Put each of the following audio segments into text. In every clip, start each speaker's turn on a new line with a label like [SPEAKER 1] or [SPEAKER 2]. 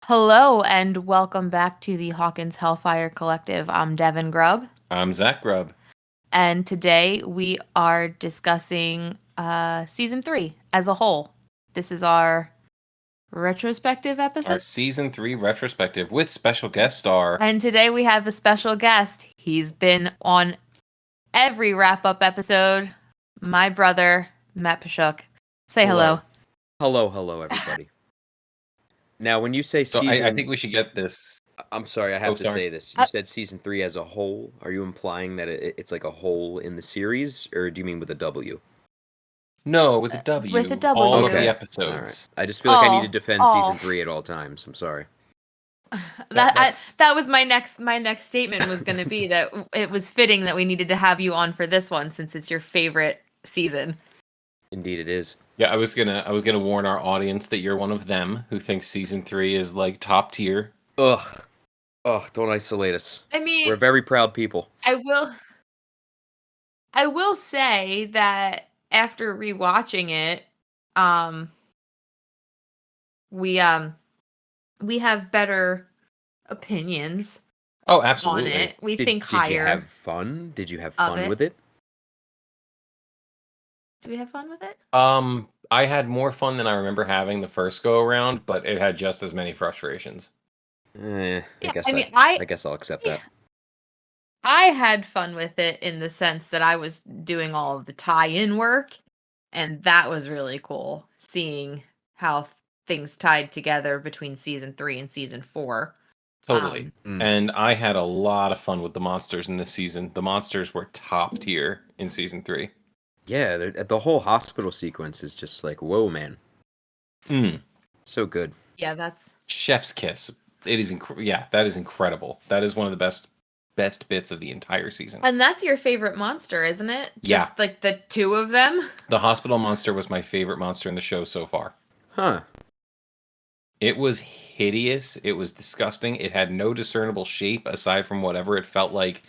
[SPEAKER 1] Hello and welcome back to the Hawkins Hellfire Collective. I'm Devin Grubb,
[SPEAKER 2] I'm Zach Grubb.
[SPEAKER 1] and today we are discussing season 3 as a whole. This is our retrospective episode.
[SPEAKER 2] Our season 3 retrospective with special guest star.
[SPEAKER 1] And today we have a special guest. He's been on every wrap-up episode. My brother, Matt Pashuk. Say hello.
[SPEAKER 3] Hello, everybody. Now, when you say
[SPEAKER 2] So
[SPEAKER 3] season...
[SPEAKER 2] I think we should get this.
[SPEAKER 3] I'm sorry, I have to say this. You said season 3 as a whole. Are you implying that it's like a whole in the series, or do you mean with a W?
[SPEAKER 2] No, with a W.
[SPEAKER 1] With a W.
[SPEAKER 2] All of
[SPEAKER 3] Okay.
[SPEAKER 2] the
[SPEAKER 3] All
[SPEAKER 2] episodes.
[SPEAKER 3] right. I just feel like I need to defend season 3 at all times. I'm sorry.
[SPEAKER 1] That was my next statement was going to be that it was fitting that we needed to have you on for this one since it's your favorite season.
[SPEAKER 3] Indeed, it is.
[SPEAKER 2] Yeah, I was gonna warn our audience that you're one of them who thinks season 3 is like top tier.
[SPEAKER 3] Ugh, don't isolate us.
[SPEAKER 1] I mean,
[SPEAKER 3] We're very proud people.
[SPEAKER 1] I will say that after rewatching it, we have better opinions.
[SPEAKER 2] Oh, absolutely.
[SPEAKER 1] On it. We think
[SPEAKER 3] Did
[SPEAKER 1] higher.
[SPEAKER 3] you have fun? Did you have fun with it?
[SPEAKER 1] Did we have fun with it?
[SPEAKER 2] I had more fun than I remember having the first go around, but it had just as many frustrations.
[SPEAKER 3] I guess I'll accept that.
[SPEAKER 1] I had fun with it in the sense that I was doing all of the tie-in work, and that was really cool, seeing how things tied together between season 3 and season 4.
[SPEAKER 2] Totally. And I had a lot of fun with the monsters in this season. The monsters were top tier in season 3.
[SPEAKER 3] Yeah, the whole hospital sequence is just like, whoa, man. So good.
[SPEAKER 1] Yeah, that's...
[SPEAKER 2] Chef's kiss. It is that is incredible. That is one of the best bits of the entire season.
[SPEAKER 1] And that's your favorite monster, isn't it?
[SPEAKER 2] Yeah.
[SPEAKER 1] Just like the two of them?
[SPEAKER 2] The hospital monster was my favorite monster in the show so far.
[SPEAKER 3] Huh.
[SPEAKER 2] It was hideous. It was disgusting. It had no discernible shape aside from whatever it felt like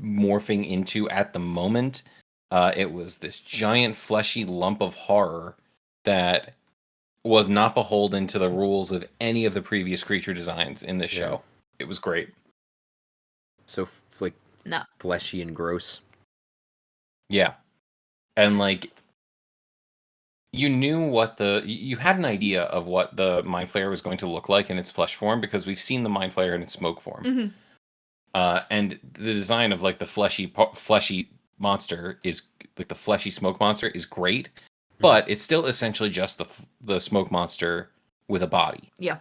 [SPEAKER 2] morphing into at the moment. It was this giant fleshy lump of horror that was not beholden to the rules of any of the previous creature designs in this show. It was great.
[SPEAKER 3] So, fleshy and gross.
[SPEAKER 2] Yeah. And, you knew you had an idea of what the Mind Flayer was going to look like in its flesh form because we've seen the Mind Flayer in its smoke form.
[SPEAKER 1] Mm-hmm.
[SPEAKER 2] And the design of, the fleshy monster is, the fleshy smoke monster is great, but it's still essentially just the smoke monster with a body.
[SPEAKER 1] Yeah.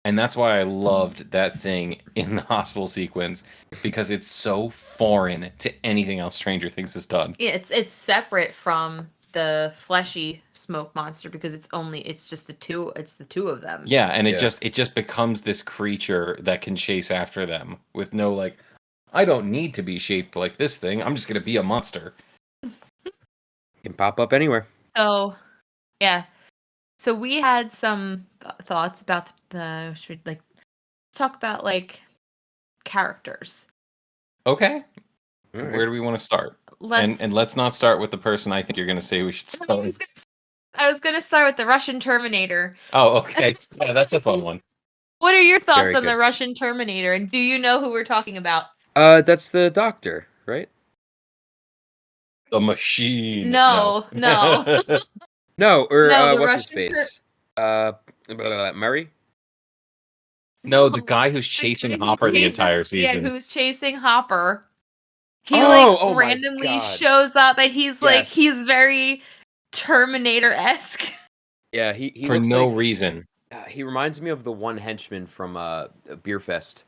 [SPEAKER 2] And that's why I loved that thing in the hospital sequence, because it's so foreign to anything else Stranger Things has done.
[SPEAKER 1] Yeah, it's separate from the fleshy smoke monster because it's just the two of them.
[SPEAKER 2] Yeah, and it just becomes this creature that can chase after them with no I don't need to be shaped like this thing. I'm just going to be a monster.
[SPEAKER 3] Can pop up anywhere.
[SPEAKER 1] So, yeah. So we had some thoughts about should we talk about characters.
[SPEAKER 2] Okay.
[SPEAKER 3] Right.
[SPEAKER 2] Where do we want to start? And let's not start with the person I think you're going to say we should start with.
[SPEAKER 1] I was going to start with the Russian Terminator.
[SPEAKER 2] Oh, okay. Yeah, that's a fun one.
[SPEAKER 1] What are your thoughts on the Russian Terminator? And do you know who we're talking about?
[SPEAKER 3] That's the doctor, right?
[SPEAKER 2] The machine.
[SPEAKER 1] No.
[SPEAKER 3] No, or what's his face? Murray?
[SPEAKER 2] No, the guy who's chasing Hopper the entire season.
[SPEAKER 1] Yeah, who's chasing Hopper. He randomly shows up and he's he's very Terminator-esque.
[SPEAKER 3] Yeah, he
[SPEAKER 2] for no reason.
[SPEAKER 3] He reminds me of the one henchman from Beer Fest.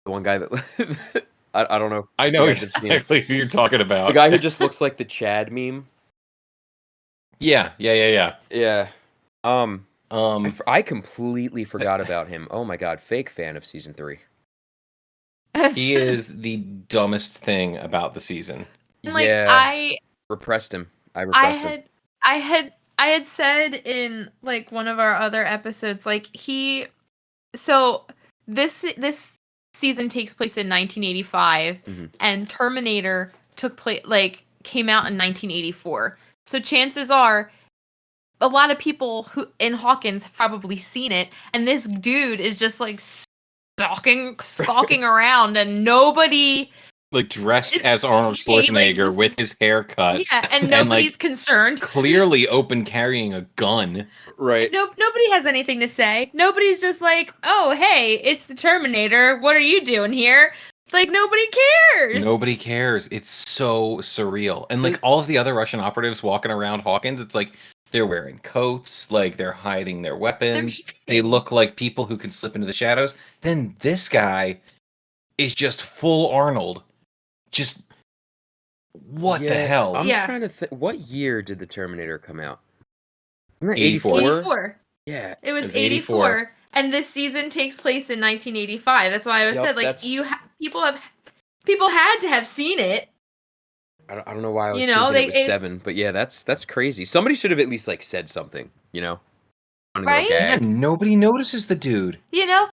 [SPEAKER 3] The one guy that I don't know.
[SPEAKER 2] I know exactly who you're talking about.
[SPEAKER 3] The guy who just looks like the Chad meme.
[SPEAKER 2] Yeah.
[SPEAKER 3] Yeah. I completely forgot about him. Oh my god, fake fan of season 3.
[SPEAKER 2] He is the dumbest thing about the season.
[SPEAKER 1] I
[SPEAKER 3] repressed him. I
[SPEAKER 1] had said in one of our other episodes this season takes place in 1985 and Terminator came out in 1984. So chances are a lot of people who in Hawkins have probably seen it, and this dude is just like stalking around, and nobody
[SPEAKER 2] like dressed as Arnold Schwarzenegger with his haircut.
[SPEAKER 1] Yeah, and nobody's concerned.
[SPEAKER 2] Clearly open carrying a gun.
[SPEAKER 3] Right.
[SPEAKER 1] Nobody has anything to say. Nobody's just like, oh, hey, it's the Terminator. What are you doing here? Like, nobody cares.
[SPEAKER 2] Nobody cares. It's so surreal. And like all of the other Russian operatives walking around Hawkins, it's like they're wearing coats, like they're hiding their weapons. They look like people who can slip into the shadows. Then this guy is just full Arnold. Just what the hell?
[SPEAKER 3] I'm trying to think. What year did the Terminator come out?
[SPEAKER 2] Isn't that 84?
[SPEAKER 1] 84.
[SPEAKER 3] Yeah.
[SPEAKER 1] It was 84. And this season takes place in 1985. That's why I said, like, people had to have seen it.
[SPEAKER 3] I don't know why I was thinking it was 7, but yeah, that's crazy. Somebody should have at least like said something, you know?
[SPEAKER 1] Right?
[SPEAKER 2] Yeah, nobody notices the dude.
[SPEAKER 1] You know,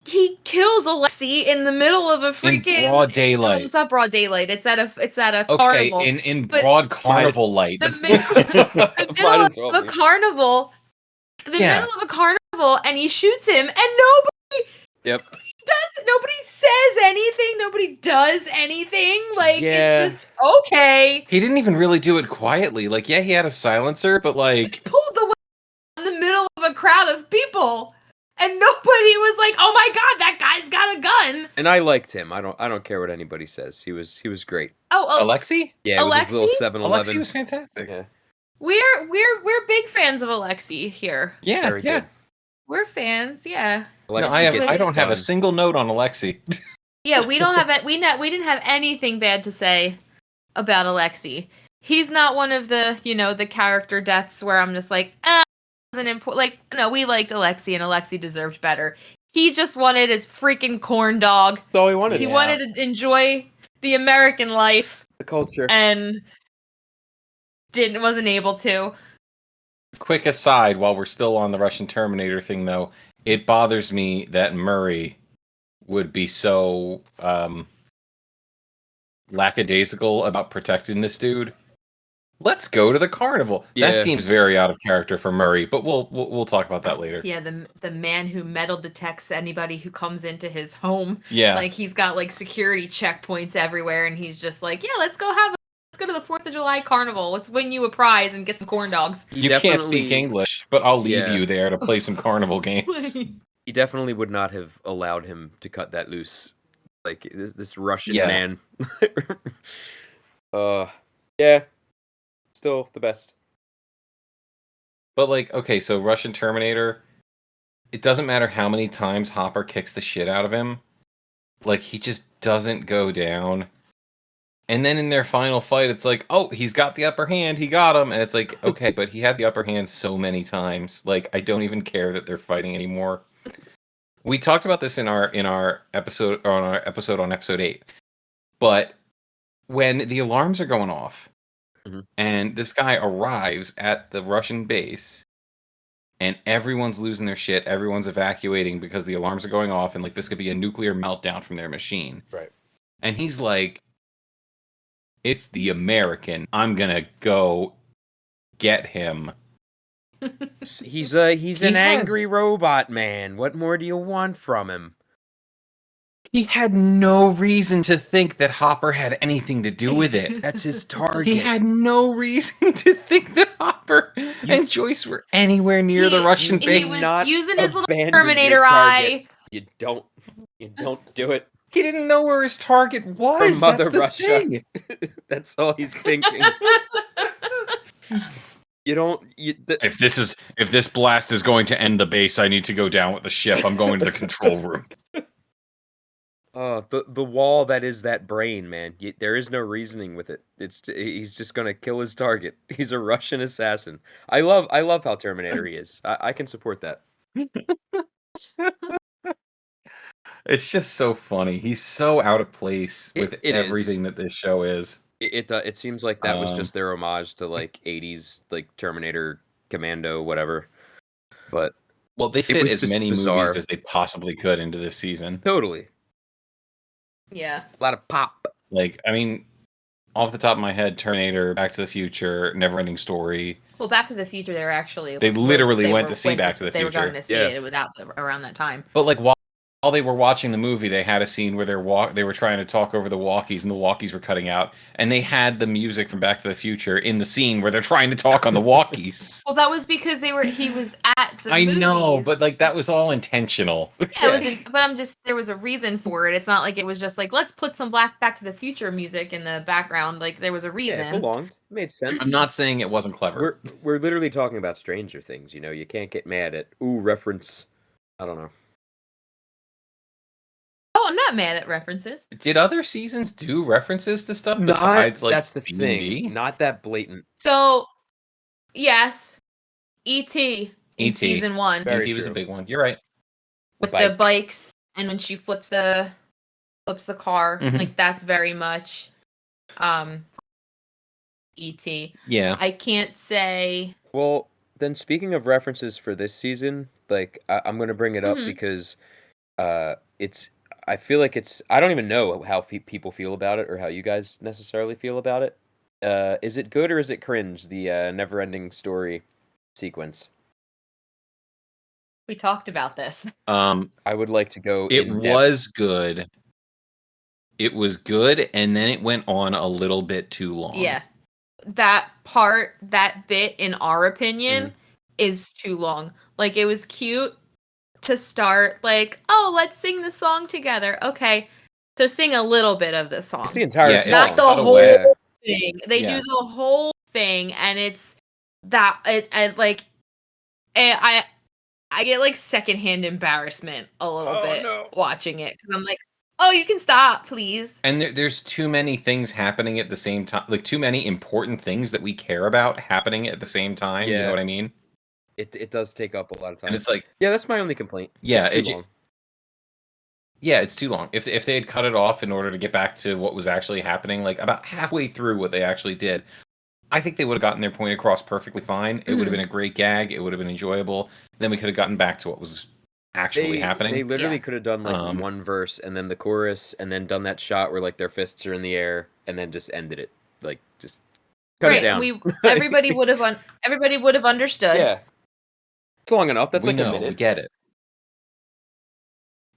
[SPEAKER 1] he kills Alexei in the middle of a freaking
[SPEAKER 2] broad daylight.
[SPEAKER 1] No, it's not broad daylight. It's at a carnival.
[SPEAKER 2] Okay, in broad carnival light.
[SPEAKER 1] The middle of a carnival. The middle of a carnival, and he shoots him, and nobody.
[SPEAKER 3] Yep.
[SPEAKER 1] Nobody says anything. Nobody does anything. Like, it's just okay.
[SPEAKER 2] He didn't even really do it quietly. Like, yeah, he had a silencer, but like
[SPEAKER 1] he pulled the weapon in the middle of a crowd of people, and nobody was like, "Oh my god, that guy's got a gun."
[SPEAKER 3] And I liked him. I don't care what anybody says. He was great.
[SPEAKER 1] Oh,
[SPEAKER 2] Alexei?
[SPEAKER 3] Yeah, with his little 7-Eleven.
[SPEAKER 2] Alexei was fantastic.
[SPEAKER 3] Yeah.
[SPEAKER 1] We're big fans of Alexei here.
[SPEAKER 2] Yeah,
[SPEAKER 3] Very good.
[SPEAKER 1] We're fans, yeah.
[SPEAKER 2] No, I don't have a single note on Alexei.
[SPEAKER 1] Yeah, we don't have it. We didn't have anything bad to say about Alexei. He's not one of the, the character deaths where I'm just like, wasn't important. Like, no, we liked Alexei, and Alexei deserved better. He just wanted his freaking corn dog.
[SPEAKER 3] That's all he wanted.
[SPEAKER 1] He wanted to enjoy the American life,
[SPEAKER 3] the culture,
[SPEAKER 1] and wasn't able to.
[SPEAKER 2] Quick aside, while we're still on the Russian Terminator thing, though, it bothers me that Murray would be so lackadaisical about protecting this dude. Let's go to the carnival.
[SPEAKER 3] Yeah.
[SPEAKER 2] That seems very out of character for Murray, but we'll talk about that later.
[SPEAKER 1] Yeah, the man who metal detects anybody who comes into his home.
[SPEAKER 2] Yeah,
[SPEAKER 1] like he's got like security checkpoints everywhere, and he's just like, yeah, let's go to the 4th of July carnival. Let's win you a prize and get some corn dogs.
[SPEAKER 2] You can't speak English, but I'll leave you there to play some carnival games.
[SPEAKER 3] He definitely would not have allowed him to cut that loose. Like this Russian man. Yeah. Still the best.
[SPEAKER 2] But like, okay, so Russian Terminator, it doesn't matter how many times Hopper kicks the shit out of him. Like, he just doesn't go down. And then in their final fight, it's like, oh, he's got the upper hand. He got him. And it's like, okay, but he had the upper hand so many times. Like, I don't even care that they're fighting anymore. We talked about this in our episode on episode 8. But when the alarms are going off, and this guy arrives at the Russian base, and everyone's losing their shit, everyone's evacuating because the alarms are going off, and like this could be a nuclear meltdown from their machine.
[SPEAKER 3] Right.
[SPEAKER 2] And he's like, it's the American. I'm gonna go get him.
[SPEAKER 3] He's an angry robot man. What more do you want from him?
[SPEAKER 2] He had no reason to think that Hopper had anything to do with it.
[SPEAKER 3] That's his target.
[SPEAKER 2] He had no reason to think that Hopper and Joyce were anywhere near the Russian base.
[SPEAKER 1] He was using his little Terminator eye.
[SPEAKER 3] You don't do it.
[SPEAKER 2] He didn't know where his target was.
[SPEAKER 3] From Mother
[SPEAKER 2] That's
[SPEAKER 3] Russia.
[SPEAKER 2] Thing.
[SPEAKER 3] That's all he's thinking. If
[SPEAKER 2] this blast is going to end the base, I need to go down with the ship. I'm going to the control room.
[SPEAKER 3] The wall that is that brain, man. There is no reasoning with it. He's just gonna kill his target. He's a Russian assassin. I love how Terminator he is. I can support that.
[SPEAKER 2] It's just so funny. He's so out of place with everything that this show is.
[SPEAKER 3] It seems like that was just their homage to like 80s like Terminator Commando whatever. But
[SPEAKER 2] they fit as many movies as they possibly could into this season.
[SPEAKER 3] Totally.
[SPEAKER 1] Yeah.
[SPEAKER 3] A lot of pop.
[SPEAKER 2] Like, I mean, off the top of my head, Terminator, Back to the Future, Neverending Story,
[SPEAKER 1] Well, Back to the Future, they were actually
[SPEAKER 2] They literally went to see Back to the
[SPEAKER 1] They were
[SPEAKER 2] Future.
[SPEAKER 1] going to see
[SPEAKER 3] Yeah.
[SPEAKER 1] it. It was out around that time.
[SPEAKER 2] But like while they were watching the movie, they had a scene where they were trying to talk over the walkies, and the walkies were cutting out, and they had the music from Back to the Future in the scene where they're trying to talk on the walkies.
[SPEAKER 1] Well, that was because he was at the
[SPEAKER 2] I
[SPEAKER 1] movies.
[SPEAKER 2] know, but like that was all intentional.
[SPEAKER 1] Yeah, there was a reason for it. It's not like it was just like, let's put some Back to the Future music in the background. Like, there was a reason.
[SPEAKER 3] Yeah, it belonged. It made sense.
[SPEAKER 2] I'm not saying it wasn't clever.
[SPEAKER 3] We're literally talking about Stranger Things. You know, you can't get mad at reference. I don't know.
[SPEAKER 1] Oh, I'm not mad at references.
[SPEAKER 2] Did other seasons do references to stuff besides like
[SPEAKER 3] that's the
[SPEAKER 2] D&D?
[SPEAKER 3] thing. Not that blatant.
[SPEAKER 1] So, yes, E.T. in
[SPEAKER 2] E.T.
[SPEAKER 1] season 1
[SPEAKER 3] Very
[SPEAKER 2] E.T. was a
[SPEAKER 3] true.
[SPEAKER 2] big one. You're right.
[SPEAKER 1] with the bikes, and when she flips the car,
[SPEAKER 2] Mhm.
[SPEAKER 1] like that's very much E.T.
[SPEAKER 2] Yeah.
[SPEAKER 1] I can't say.
[SPEAKER 3] Well, then speaking of references for this season, like I'm going to bring it up
[SPEAKER 1] Mhm.
[SPEAKER 3] because it's. I feel like it's. I don't even know how people feel about it or how you guys necessarily feel about it. Is it good or is it cringe? The never-ending story sequence.
[SPEAKER 1] We talked about this.
[SPEAKER 3] I would like to go.
[SPEAKER 2] It
[SPEAKER 3] in
[SPEAKER 2] was good. It was good, and then it went on a little bit too long.
[SPEAKER 1] Yeah. That bit, in our opinion, is too long. Like, it was cute to start, like, oh, let's sing the song together. Okay. So sing a little bit of the song.
[SPEAKER 3] It's the entire
[SPEAKER 2] Yeah,
[SPEAKER 3] song.
[SPEAKER 1] Not the
[SPEAKER 2] cut
[SPEAKER 1] whole
[SPEAKER 2] away.
[SPEAKER 1] thing. They
[SPEAKER 2] Yeah.
[SPEAKER 1] do the whole thing, and it's that I get like secondhand embarrassment a little bit watching it because I'm like, oh, you can stop, please.
[SPEAKER 2] And there's too many things happening at the same time, like too many important things that we care about happening at the same time. You
[SPEAKER 3] Yeah.
[SPEAKER 2] know what I mean?
[SPEAKER 3] It does take up a lot of time.
[SPEAKER 2] And it's like,
[SPEAKER 3] Yeah, that's my only complaint.
[SPEAKER 2] Yeah,
[SPEAKER 3] It's too long.
[SPEAKER 2] yeah, it's too long. If they had cut it off in order to get back to what was actually happening, like about halfway through what they actually did, I think they would have gotten their point across perfectly fine. It would have been a great gag. It would have been enjoyable. Then we could have gotten back to what was actually happening.
[SPEAKER 3] They literally
[SPEAKER 1] Yeah.
[SPEAKER 3] could have done like one verse and then the chorus and then done that shot where like their fists are in the air and then just ended it. Like just cut it down.
[SPEAKER 1] Everybody would have understood.
[SPEAKER 3] Yeah. It's long enough. That's
[SPEAKER 2] we
[SPEAKER 3] like
[SPEAKER 2] know,
[SPEAKER 3] a minute.
[SPEAKER 2] we get it.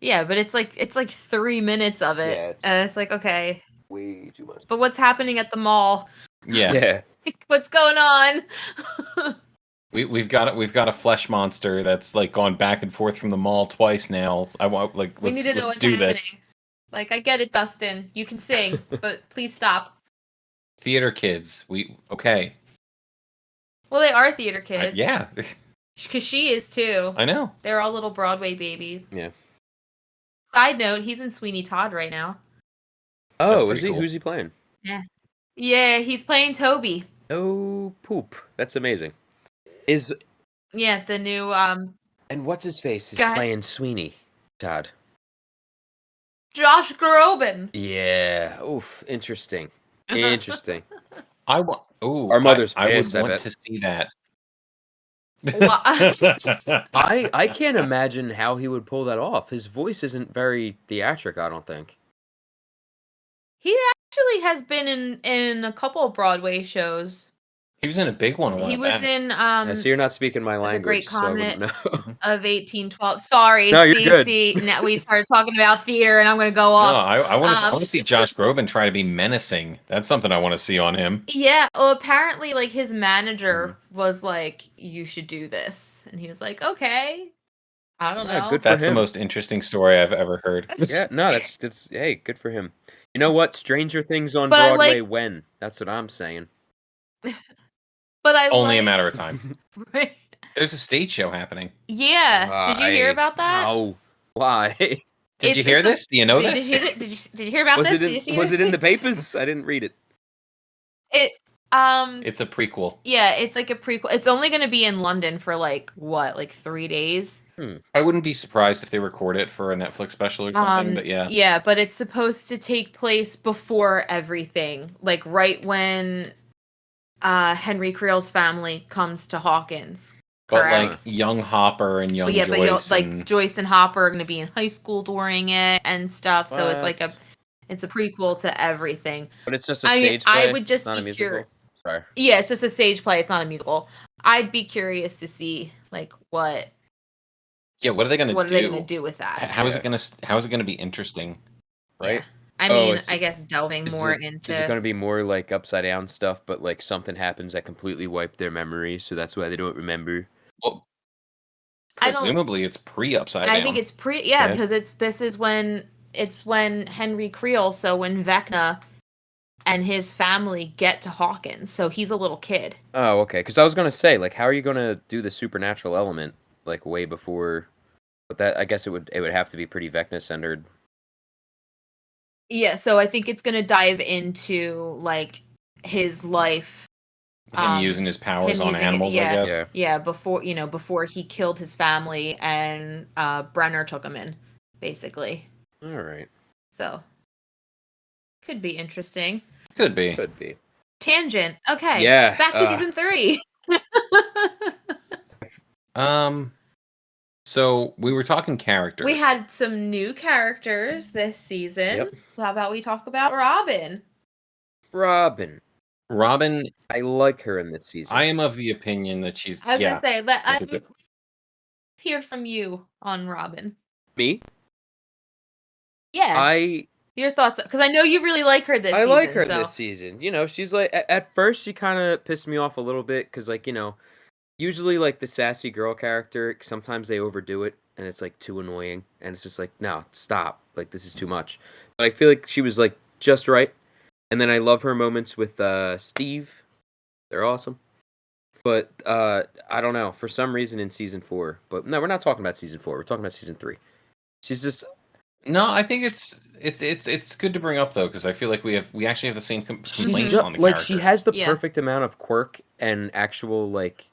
[SPEAKER 1] Yeah, but it's like 3 minutes of it.
[SPEAKER 3] Yeah, it's-
[SPEAKER 1] And it's like, okay.
[SPEAKER 3] Way too much.
[SPEAKER 1] But what's happening at the mall?
[SPEAKER 2] Yeah.
[SPEAKER 3] Yeah.
[SPEAKER 1] What's going on?
[SPEAKER 2] We've got a flesh monster that's like gone back and forth from the mall twice now. I want
[SPEAKER 1] We
[SPEAKER 2] let's
[SPEAKER 1] need to know what's
[SPEAKER 2] do
[SPEAKER 1] happening.
[SPEAKER 2] this.
[SPEAKER 1] Like, I get it, Dustin. You can sing, but please stop.
[SPEAKER 2] Theater kids. Okay.
[SPEAKER 1] Well, they are theater kids.
[SPEAKER 2] Yeah.
[SPEAKER 1] Because she is too.
[SPEAKER 2] I know.
[SPEAKER 1] They're all little Broadway babies.
[SPEAKER 3] Yeah.
[SPEAKER 1] Side note, he's in Sweeney Todd right now.
[SPEAKER 3] Oh,
[SPEAKER 2] pretty
[SPEAKER 3] is he?
[SPEAKER 2] cool.
[SPEAKER 3] Who's he playing?
[SPEAKER 1] Yeah, he's playing Toby.
[SPEAKER 3] Oh, poop. That's amazing.
[SPEAKER 1] Yeah, the new
[SPEAKER 3] And what's his face is
[SPEAKER 1] Guy-
[SPEAKER 3] playing Sweeney Todd.
[SPEAKER 1] Josh Groban.
[SPEAKER 3] Yeah. Oof. Interesting. Interesting.
[SPEAKER 2] I want. Oh,
[SPEAKER 3] Our mother's
[SPEAKER 2] I would
[SPEAKER 3] pissed, I
[SPEAKER 2] want
[SPEAKER 3] bet.
[SPEAKER 2] to see that.
[SPEAKER 3] I can't imagine how he would pull that off. His voice isn't very theatric, I don't think.
[SPEAKER 1] He actually has been in a couple of Broadway shows.
[SPEAKER 2] He was in a big one.
[SPEAKER 1] He was in
[SPEAKER 3] Yeah, so you're not speaking my language,
[SPEAKER 1] Great
[SPEAKER 3] so I wouldn't
[SPEAKER 1] Comet.
[SPEAKER 3] know.
[SPEAKER 1] Of 1812. Sorry,
[SPEAKER 3] No, you're good.
[SPEAKER 1] see, now we started talking about theater, and I'm going to go
[SPEAKER 2] No,
[SPEAKER 1] off.
[SPEAKER 2] I want to see Josh Groban try to be menacing. That's something I want to see on him.
[SPEAKER 1] Yeah, well, apparently, like, his manager was like, you should do this. And he was like, okay. I don't
[SPEAKER 3] Yeah,
[SPEAKER 1] know.
[SPEAKER 3] good for
[SPEAKER 2] That's the
[SPEAKER 3] him.
[SPEAKER 2] most interesting story I've ever heard.
[SPEAKER 3] Yeah, no, that's hey, good for him. You know what? Stranger Things on
[SPEAKER 1] But I
[SPEAKER 3] Broadway
[SPEAKER 1] like-
[SPEAKER 3] when? That's what I'm saying.
[SPEAKER 1] But I
[SPEAKER 2] Only a
[SPEAKER 1] like-
[SPEAKER 2] matter of time. There's a stage show happening.
[SPEAKER 1] Yeah. Did you hear about that?
[SPEAKER 3] No. Why?
[SPEAKER 2] Did you hear
[SPEAKER 1] It's a-
[SPEAKER 2] this? Do you know
[SPEAKER 1] Did
[SPEAKER 2] this?
[SPEAKER 1] you hear about
[SPEAKER 3] was
[SPEAKER 1] this?
[SPEAKER 3] it
[SPEAKER 1] Did you see
[SPEAKER 3] was it in the papers? I didn't read it.
[SPEAKER 2] It's a prequel.
[SPEAKER 1] Yeah, it's like a prequel. It's only going to be in London for like 3 days.
[SPEAKER 2] I wouldn't be surprised if they record it for a Netflix special or something. But yeah,
[SPEAKER 1] Yeah, but it's supposed to take place before everything, like right when Henry Creel's family comes to Hawkins.
[SPEAKER 2] but
[SPEAKER 1] Correct.
[SPEAKER 2] like young Hopper and young
[SPEAKER 1] Well, yeah,
[SPEAKER 2] Joyce.
[SPEAKER 1] but
[SPEAKER 2] and...
[SPEAKER 1] Joyce and Hopper are going to be in high school during it and stuff. So it's like
[SPEAKER 3] What?
[SPEAKER 1] it's a prequel to everything.
[SPEAKER 3] But it's just a
[SPEAKER 1] I mean,
[SPEAKER 3] stage play.
[SPEAKER 1] I would just
[SPEAKER 3] it's not a
[SPEAKER 1] be
[SPEAKER 3] musical.
[SPEAKER 1] curious.
[SPEAKER 3] Sorry.
[SPEAKER 1] Yeah, it's just a stage play. It's not a musical. I'd be curious to see like what
[SPEAKER 2] are they gonna
[SPEAKER 1] are they
[SPEAKER 2] do?
[SPEAKER 1] gonna do with that?
[SPEAKER 2] How is it gonna be interesting?
[SPEAKER 3] Right?
[SPEAKER 1] Yeah. I
[SPEAKER 3] Oh,
[SPEAKER 1] mean,
[SPEAKER 3] it's-
[SPEAKER 1] I guess delving
[SPEAKER 3] Is
[SPEAKER 1] more
[SPEAKER 3] it
[SPEAKER 1] into
[SPEAKER 3] going to be more like upside down stuff, but like something happens that completely wiped their memory, so that's why they don't remember?
[SPEAKER 2] Well,
[SPEAKER 1] I don't-
[SPEAKER 2] presumably it's pre-upside down.
[SPEAKER 1] I think it's yeah,
[SPEAKER 3] Okay.
[SPEAKER 1] because this is when Henry Creel, so when Vecna and his family get to Hawkins, so he's a little kid.
[SPEAKER 3] Oh, okay. Because I was going to say, like, how are you going to do the supernatural element like way before? But that I guess it would have to be pretty Vecna centered.
[SPEAKER 1] Yeah, so I think it's gonna dive into like his life,
[SPEAKER 2] Him using his powers on animals, I guess.
[SPEAKER 1] Yeah, before before he killed his family and Brenner took him in, basically.
[SPEAKER 3] All right.
[SPEAKER 1] So could be interesting.
[SPEAKER 2] Could be.
[SPEAKER 3] Could be.
[SPEAKER 1] Tangent. Okay.
[SPEAKER 3] Yeah,
[SPEAKER 1] Back to season 3.
[SPEAKER 2] So we were talking characters.
[SPEAKER 1] We had some new characters this season.
[SPEAKER 3] Yep.
[SPEAKER 1] How about we talk about Robin?
[SPEAKER 3] Robin. I like her in this season.
[SPEAKER 2] I am of the opinion that she's
[SPEAKER 1] I was gonna say, let's
[SPEAKER 2] good.
[SPEAKER 1] hear from you on Robin.
[SPEAKER 3] Me?
[SPEAKER 1] Yeah. Your thoughts, because I know you really like her this season.
[SPEAKER 3] I like her this season. You know, she's like, at first she kind of pissed me off a little bit because, like, you know, usually like the sassy girl character, sometimes they overdo it and it's like too annoying and it's just like, no, stop. Like, this is too much. But I feel like she was like just right. And then I love her moments with Steve. They're awesome. But I don't know, for some reason in season 4. But no, we're not talking about season 4. We're talking about season 3. She's just.
[SPEAKER 2] No, I think it's good to bring up though because I feel like we actually have the same complaint
[SPEAKER 3] just,
[SPEAKER 2] on the
[SPEAKER 3] like
[SPEAKER 2] character.
[SPEAKER 3] she has the perfect amount of quirk and actual like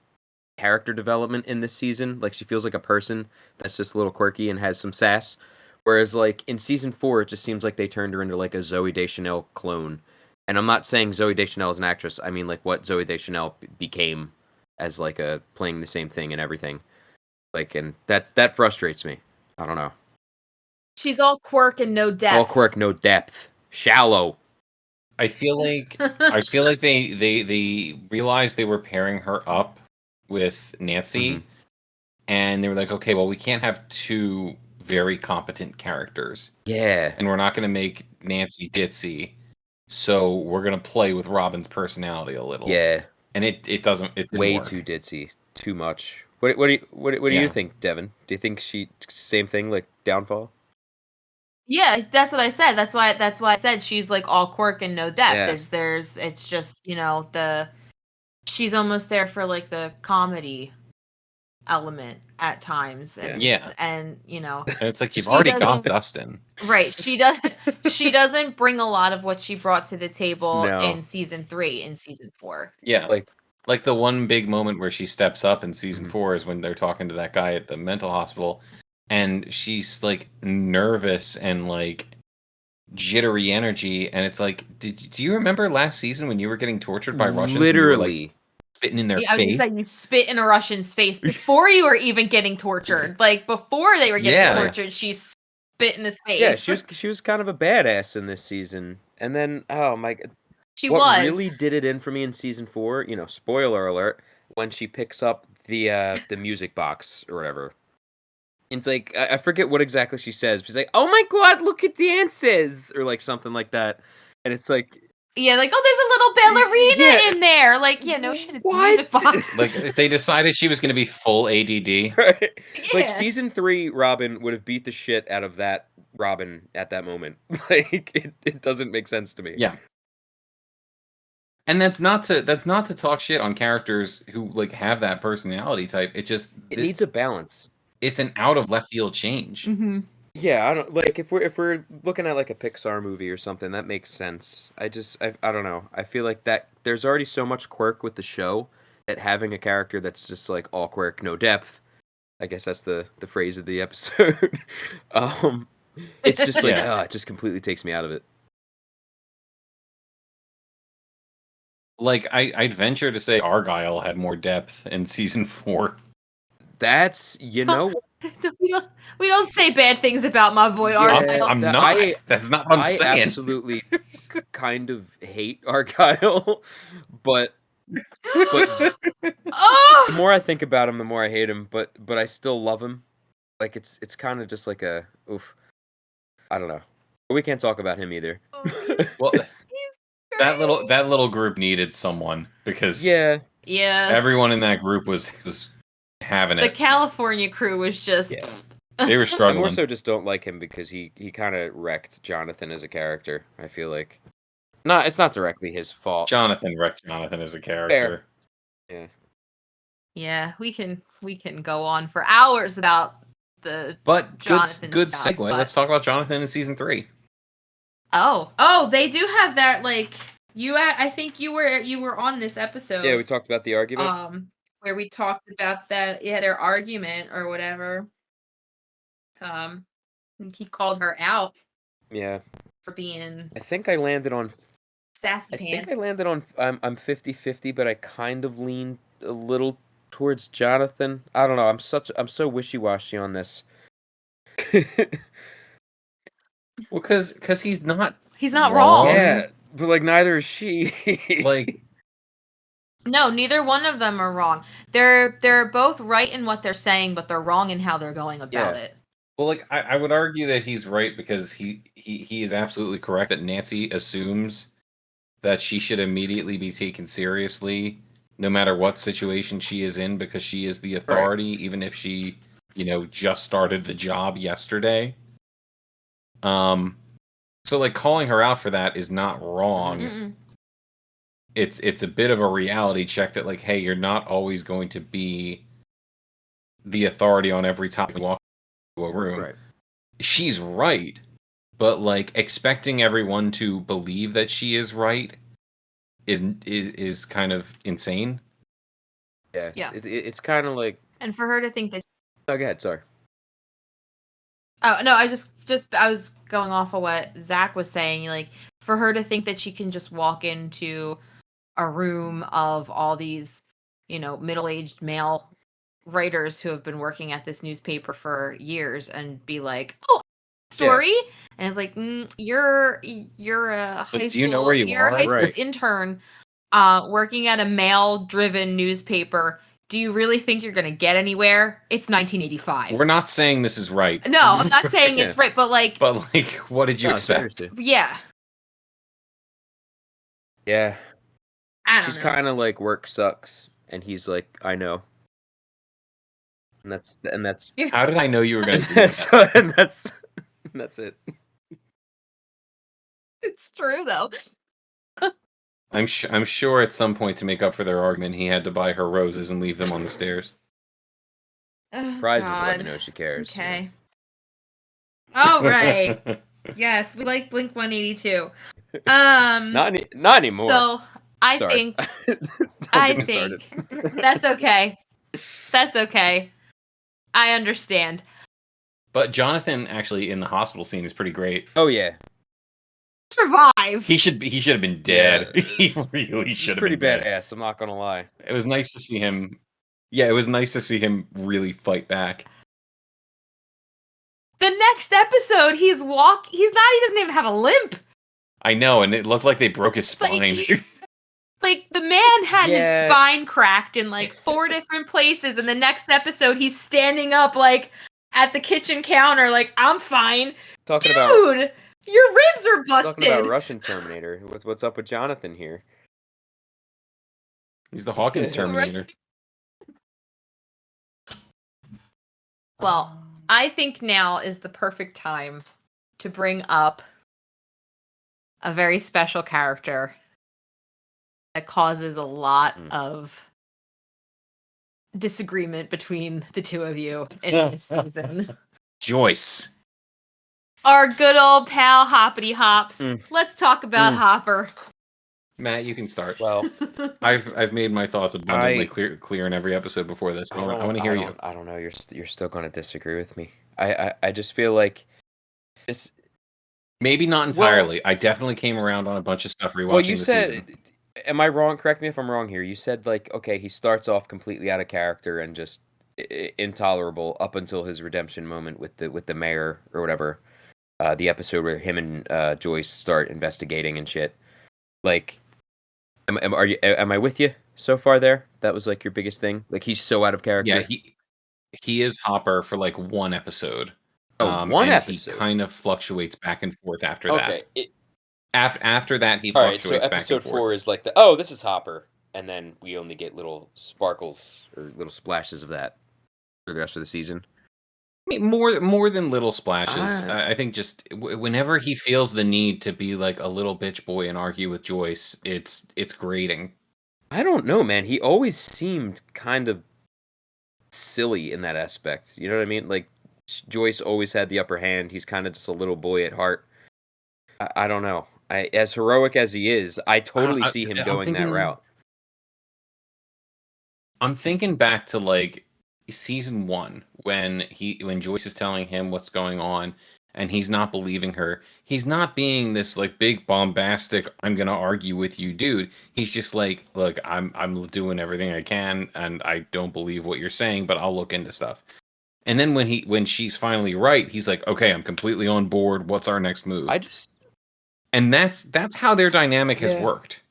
[SPEAKER 3] character development in this season. Like she feels like a person that's just a little quirky and has some sass. Whereas like in season 4, it just seems like they turned her into like a Zooey Deschanel clone. And I'm not saying Zooey Deschanel is an actress. I mean like what Zooey Deschanel became as like a playing the same thing and everything. Like and that frustrates me. I don't know.
[SPEAKER 1] She's all quirk and no depth.
[SPEAKER 3] All quirk, no depth. Shallow.
[SPEAKER 2] I feel like they realized they were pairing her up with Nancy, and they were like, okay, well, we can't have two very competent characters.
[SPEAKER 3] Yeah.
[SPEAKER 2] And we're not going to make Nancy ditzy, so we're going to play with Robin's personality a little.
[SPEAKER 3] Yeah.
[SPEAKER 2] And it doesn't. It
[SPEAKER 3] way
[SPEAKER 2] work.
[SPEAKER 3] too ditzy. Too much. What do you think, Devin? Do you think she same thing like downfall?
[SPEAKER 1] Yeah, that's what I said. That's why I said she's like all quirk and no depth.
[SPEAKER 3] Yeah.
[SPEAKER 1] There's it's just, she's almost there for like the comedy element at times. And, and
[SPEAKER 2] it's like you've already got Dustin.
[SPEAKER 1] Right. She doesn't bring a lot of what she brought to the table in season 3 and season 4.
[SPEAKER 2] Yeah. Like the one big moment where she steps up in season 4 is when they're talking to that guy at the mental hospital. And she's like nervous and like jittery energy, and it's like, do you remember last season when you were getting tortured by Russians?
[SPEAKER 3] Literally,
[SPEAKER 2] you were, like, spitting in their face.
[SPEAKER 1] I was gonna say you spit in a Russian's face before you were even getting tortured. Like before they were getting tortured, she spit in his face.
[SPEAKER 3] Yeah, she was kind of a badass in this season, and then oh my god,
[SPEAKER 1] what
[SPEAKER 3] really did it in for me in season 4? Spoiler alert, when she picks up the music box or whatever. It's like, I forget what exactly she says. She's like, oh my god, look at dances! Or like something like that. And it's like...
[SPEAKER 1] Yeah, like, oh, there's a little ballerina in there. Like, yeah, no shit, it's music box.
[SPEAKER 2] Like, if they decided she was going to be full ADD.
[SPEAKER 3] Right? Yeah. Like, season 3 Robin would have beat the shit out of that Robin at that moment. Like, it doesn't make sense to me.
[SPEAKER 2] Yeah. And that's not to talk shit on characters who, like, have that personality type. It
[SPEAKER 3] needs a balance.
[SPEAKER 2] It's an out of left field change.
[SPEAKER 1] Mm-hmm.
[SPEAKER 3] Yeah, I don't like if we're looking at like a Pixar movie or something, that makes sense. I don't know. I feel like that there's already so much quirk with the show that having a character that's just like all quirk, no depth. I guess that's the phrase of the episode. It's just like it just completely takes me out of it.
[SPEAKER 2] Like I'd venture to say Argyle had more depth in season 4.
[SPEAKER 3] That's
[SPEAKER 1] we don't say bad things about my boy Argyle.
[SPEAKER 2] I'm not. That's not what I'm saying.
[SPEAKER 3] I absolutely kind of hate Argyle, but But the
[SPEAKER 1] Oh!
[SPEAKER 3] more I think about him, the more I hate him. But I still love him. Like it's kind of just like a oof. I don't know. But we can't talk about him either.
[SPEAKER 2] Well,
[SPEAKER 1] He's
[SPEAKER 2] that
[SPEAKER 1] great.
[SPEAKER 2] little group needed someone because
[SPEAKER 3] Yeah.
[SPEAKER 1] Yeah.
[SPEAKER 2] everyone in that group was having
[SPEAKER 1] The
[SPEAKER 2] it.
[SPEAKER 1] California crew was just.
[SPEAKER 3] Yeah.
[SPEAKER 2] They were
[SPEAKER 3] I more
[SPEAKER 2] struggling.
[SPEAKER 3] so just don't like him because he kind of wrecked Jonathan as a character. I feel like. It's not directly his fault.
[SPEAKER 2] Jonathan wrecked Jonathan as a character.
[SPEAKER 3] Yeah.
[SPEAKER 1] Yeah, we can go on for hours about the
[SPEAKER 2] But
[SPEAKER 1] Jonathan
[SPEAKER 2] good
[SPEAKER 1] stuff,
[SPEAKER 2] segue.
[SPEAKER 1] but-
[SPEAKER 2] Let's talk about Jonathan in season 3.
[SPEAKER 1] Oh, they do have that, like, I think you were on this episode.
[SPEAKER 3] Yeah, we talked about the argument.
[SPEAKER 1] Where we talked about that, their argument or whatever. I think he called her out
[SPEAKER 3] Yeah.
[SPEAKER 1] for being
[SPEAKER 3] I think I landed on
[SPEAKER 1] sassy
[SPEAKER 3] I
[SPEAKER 1] pants.
[SPEAKER 3] think I landed on I'm 50-50, but I kind of lean a little towards Jonathan. I don't know. I'm so wishy-washy on this.
[SPEAKER 2] Well, because he's not
[SPEAKER 1] wrong.
[SPEAKER 3] Yeah, but like neither is she.
[SPEAKER 2] Like,
[SPEAKER 1] No, neither one of them are wrong. They're both right in what they're saying, but they're wrong in how they're going about
[SPEAKER 3] Yeah.
[SPEAKER 1] it.
[SPEAKER 2] well, like I would argue that he's right because he is absolutely correct that Nancy assumes that she should immediately be taken seriously no matter what situation she is in because she is the authority, even if she, just started the job yesterday. So like calling her out for that is not wrong.
[SPEAKER 1] Mm-mm.
[SPEAKER 2] It's a bit of a reality check that like, hey, you're not always going to be the authority on every topic you walk into a room.
[SPEAKER 3] Right.
[SPEAKER 2] She's right, but like expecting everyone to believe that she is right is kind of insane.
[SPEAKER 3] Yeah.
[SPEAKER 1] Yeah.
[SPEAKER 3] It's kind of like.
[SPEAKER 1] And for her to think that.
[SPEAKER 3] Oh, go ahead. Sorry.
[SPEAKER 1] Oh no, I was going off of what Zach was saying. Like, for her to think that she can just walk into a room of all these, middle-aged male writers who have been working at this newspaper for years and be like, "Oh, story," and it's like, you're a high
[SPEAKER 2] do
[SPEAKER 1] school,
[SPEAKER 2] you know where you
[SPEAKER 1] you're a
[SPEAKER 2] are?
[SPEAKER 1] high school
[SPEAKER 3] Right.
[SPEAKER 1] intern, working at a male-driven newspaper. Do you really think you're gonna get anywhere? It's 1985.
[SPEAKER 2] We're not saying this is right.
[SPEAKER 1] No, I'm not saying it's right, but like,
[SPEAKER 2] what did you
[SPEAKER 3] No,
[SPEAKER 2] expect?
[SPEAKER 3] seriously.
[SPEAKER 1] yeah,
[SPEAKER 3] Yeah.
[SPEAKER 1] I don't
[SPEAKER 3] She's
[SPEAKER 1] know.
[SPEAKER 3] kind of like work sucks, and he's like, I know. And that's
[SPEAKER 2] How did I know you were going to do
[SPEAKER 3] that's
[SPEAKER 2] that?
[SPEAKER 3] and that's it.
[SPEAKER 1] It's true though.
[SPEAKER 2] I'm sure at some point to make up for their argument, he had to buy her roses and leave them on the stairs.
[SPEAKER 1] Oh,
[SPEAKER 3] Prizes let me
[SPEAKER 1] God.
[SPEAKER 3] know she cares.
[SPEAKER 1] Okay. All right. Yes, we like Blink 182.
[SPEAKER 3] Not anymore.
[SPEAKER 1] So I
[SPEAKER 3] Sorry.
[SPEAKER 1] think
[SPEAKER 3] Don't get me started.
[SPEAKER 1] that's okay. That's okay. I understand.
[SPEAKER 2] But Jonathan actually in the hospital scene is pretty great.
[SPEAKER 3] Oh yeah.
[SPEAKER 1] Survive.
[SPEAKER 2] He should have been dead.
[SPEAKER 3] Yeah.
[SPEAKER 2] He really
[SPEAKER 3] He's
[SPEAKER 2] should have
[SPEAKER 3] pretty
[SPEAKER 2] been dead.
[SPEAKER 3] badass, I'm not gonna lie.
[SPEAKER 2] It was nice to see him. Yeah, it was nice to see him really fight back.
[SPEAKER 1] The next episode, he doesn't even have a limp.
[SPEAKER 2] I know, and it looked like they broke his
[SPEAKER 1] Like,
[SPEAKER 2] spine.
[SPEAKER 1] Like, the man had
[SPEAKER 3] Yeah.
[SPEAKER 1] his spine cracked in like 4 different places, and the next episode he's standing up like at the kitchen counter, like, I'm fine.
[SPEAKER 3] Talking
[SPEAKER 1] Dude,
[SPEAKER 3] about
[SPEAKER 1] your ribs are busted.
[SPEAKER 3] talking about Russian Terminator. What's up with Jonathan here?
[SPEAKER 2] He's the Hawkins Terminator.
[SPEAKER 1] Well, I think now is the perfect time to bring up a very special character that causes a lot of disagreement between the two of you in this season.
[SPEAKER 2] Joyce.
[SPEAKER 1] Our good old pal Hoppity Hops. Let's talk about Hopper.
[SPEAKER 2] Matt, you can start.
[SPEAKER 3] Well,
[SPEAKER 2] I've made my thoughts abundantly clear in every episode before this. I want to hear you.
[SPEAKER 3] I don't know. You're still going to disagree with me. I just feel like this.
[SPEAKER 2] Maybe not entirely. I definitely came around on a bunch of stuff rewatching
[SPEAKER 3] Well, you
[SPEAKER 2] the
[SPEAKER 3] said.
[SPEAKER 2] season.
[SPEAKER 3] Am I wrong? Correct me if I'm wrong here. You said like, okay, he starts off completely out of character and just intolerable up until his redemption moment with the mayor or whatever. The episode where him and Joyce start investigating and shit. Like, Am I with you so far there? That was like your biggest thing? Like he's so out of
[SPEAKER 2] Yeah,
[SPEAKER 3] character.
[SPEAKER 2] he is Hopper for like one episode.
[SPEAKER 3] Oh, one
[SPEAKER 2] And he
[SPEAKER 3] episode.
[SPEAKER 2] kind of fluctuates back and forth after
[SPEAKER 3] Okay.
[SPEAKER 2] that. After that, he
[SPEAKER 3] All right. So
[SPEAKER 2] fluctuates back and
[SPEAKER 3] episode
[SPEAKER 2] forth.
[SPEAKER 3] 4 is like the this is Hopper, and then we only get little sparkles or little splashes of that for the rest of the season.
[SPEAKER 2] I mean, more than little splashes.
[SPEAKER 3] Ah.
[SPEAKER 2] I think just whenever he feels the need to be like a little bitch boy and argue with Joyce, it's grating.
[SPEAKER 3] I don't know, man. He always seemed kind of silly in that aspect. You know what I mean? Like Joyce always had the upper hand. He's kind of just a little boy at heart. I don't know. As heroic as he is, I totally see him
[SPEAKER 2] I'm
[SPEAKER 3] going that route.
[SPEAKER 2] I'm thinking back to like season 1 when Joyce is telling him what's going on and he's not believing her. He's not being this like big bombastic I'm going to argue with you dude. He's just like, look, I'm doing everything I can and I don't believe what you're saying, but I'll look into stuff. And then when she's finally right, he's like, okay, I'm completely on board. What's our next move? And that's how their dynamic has worked.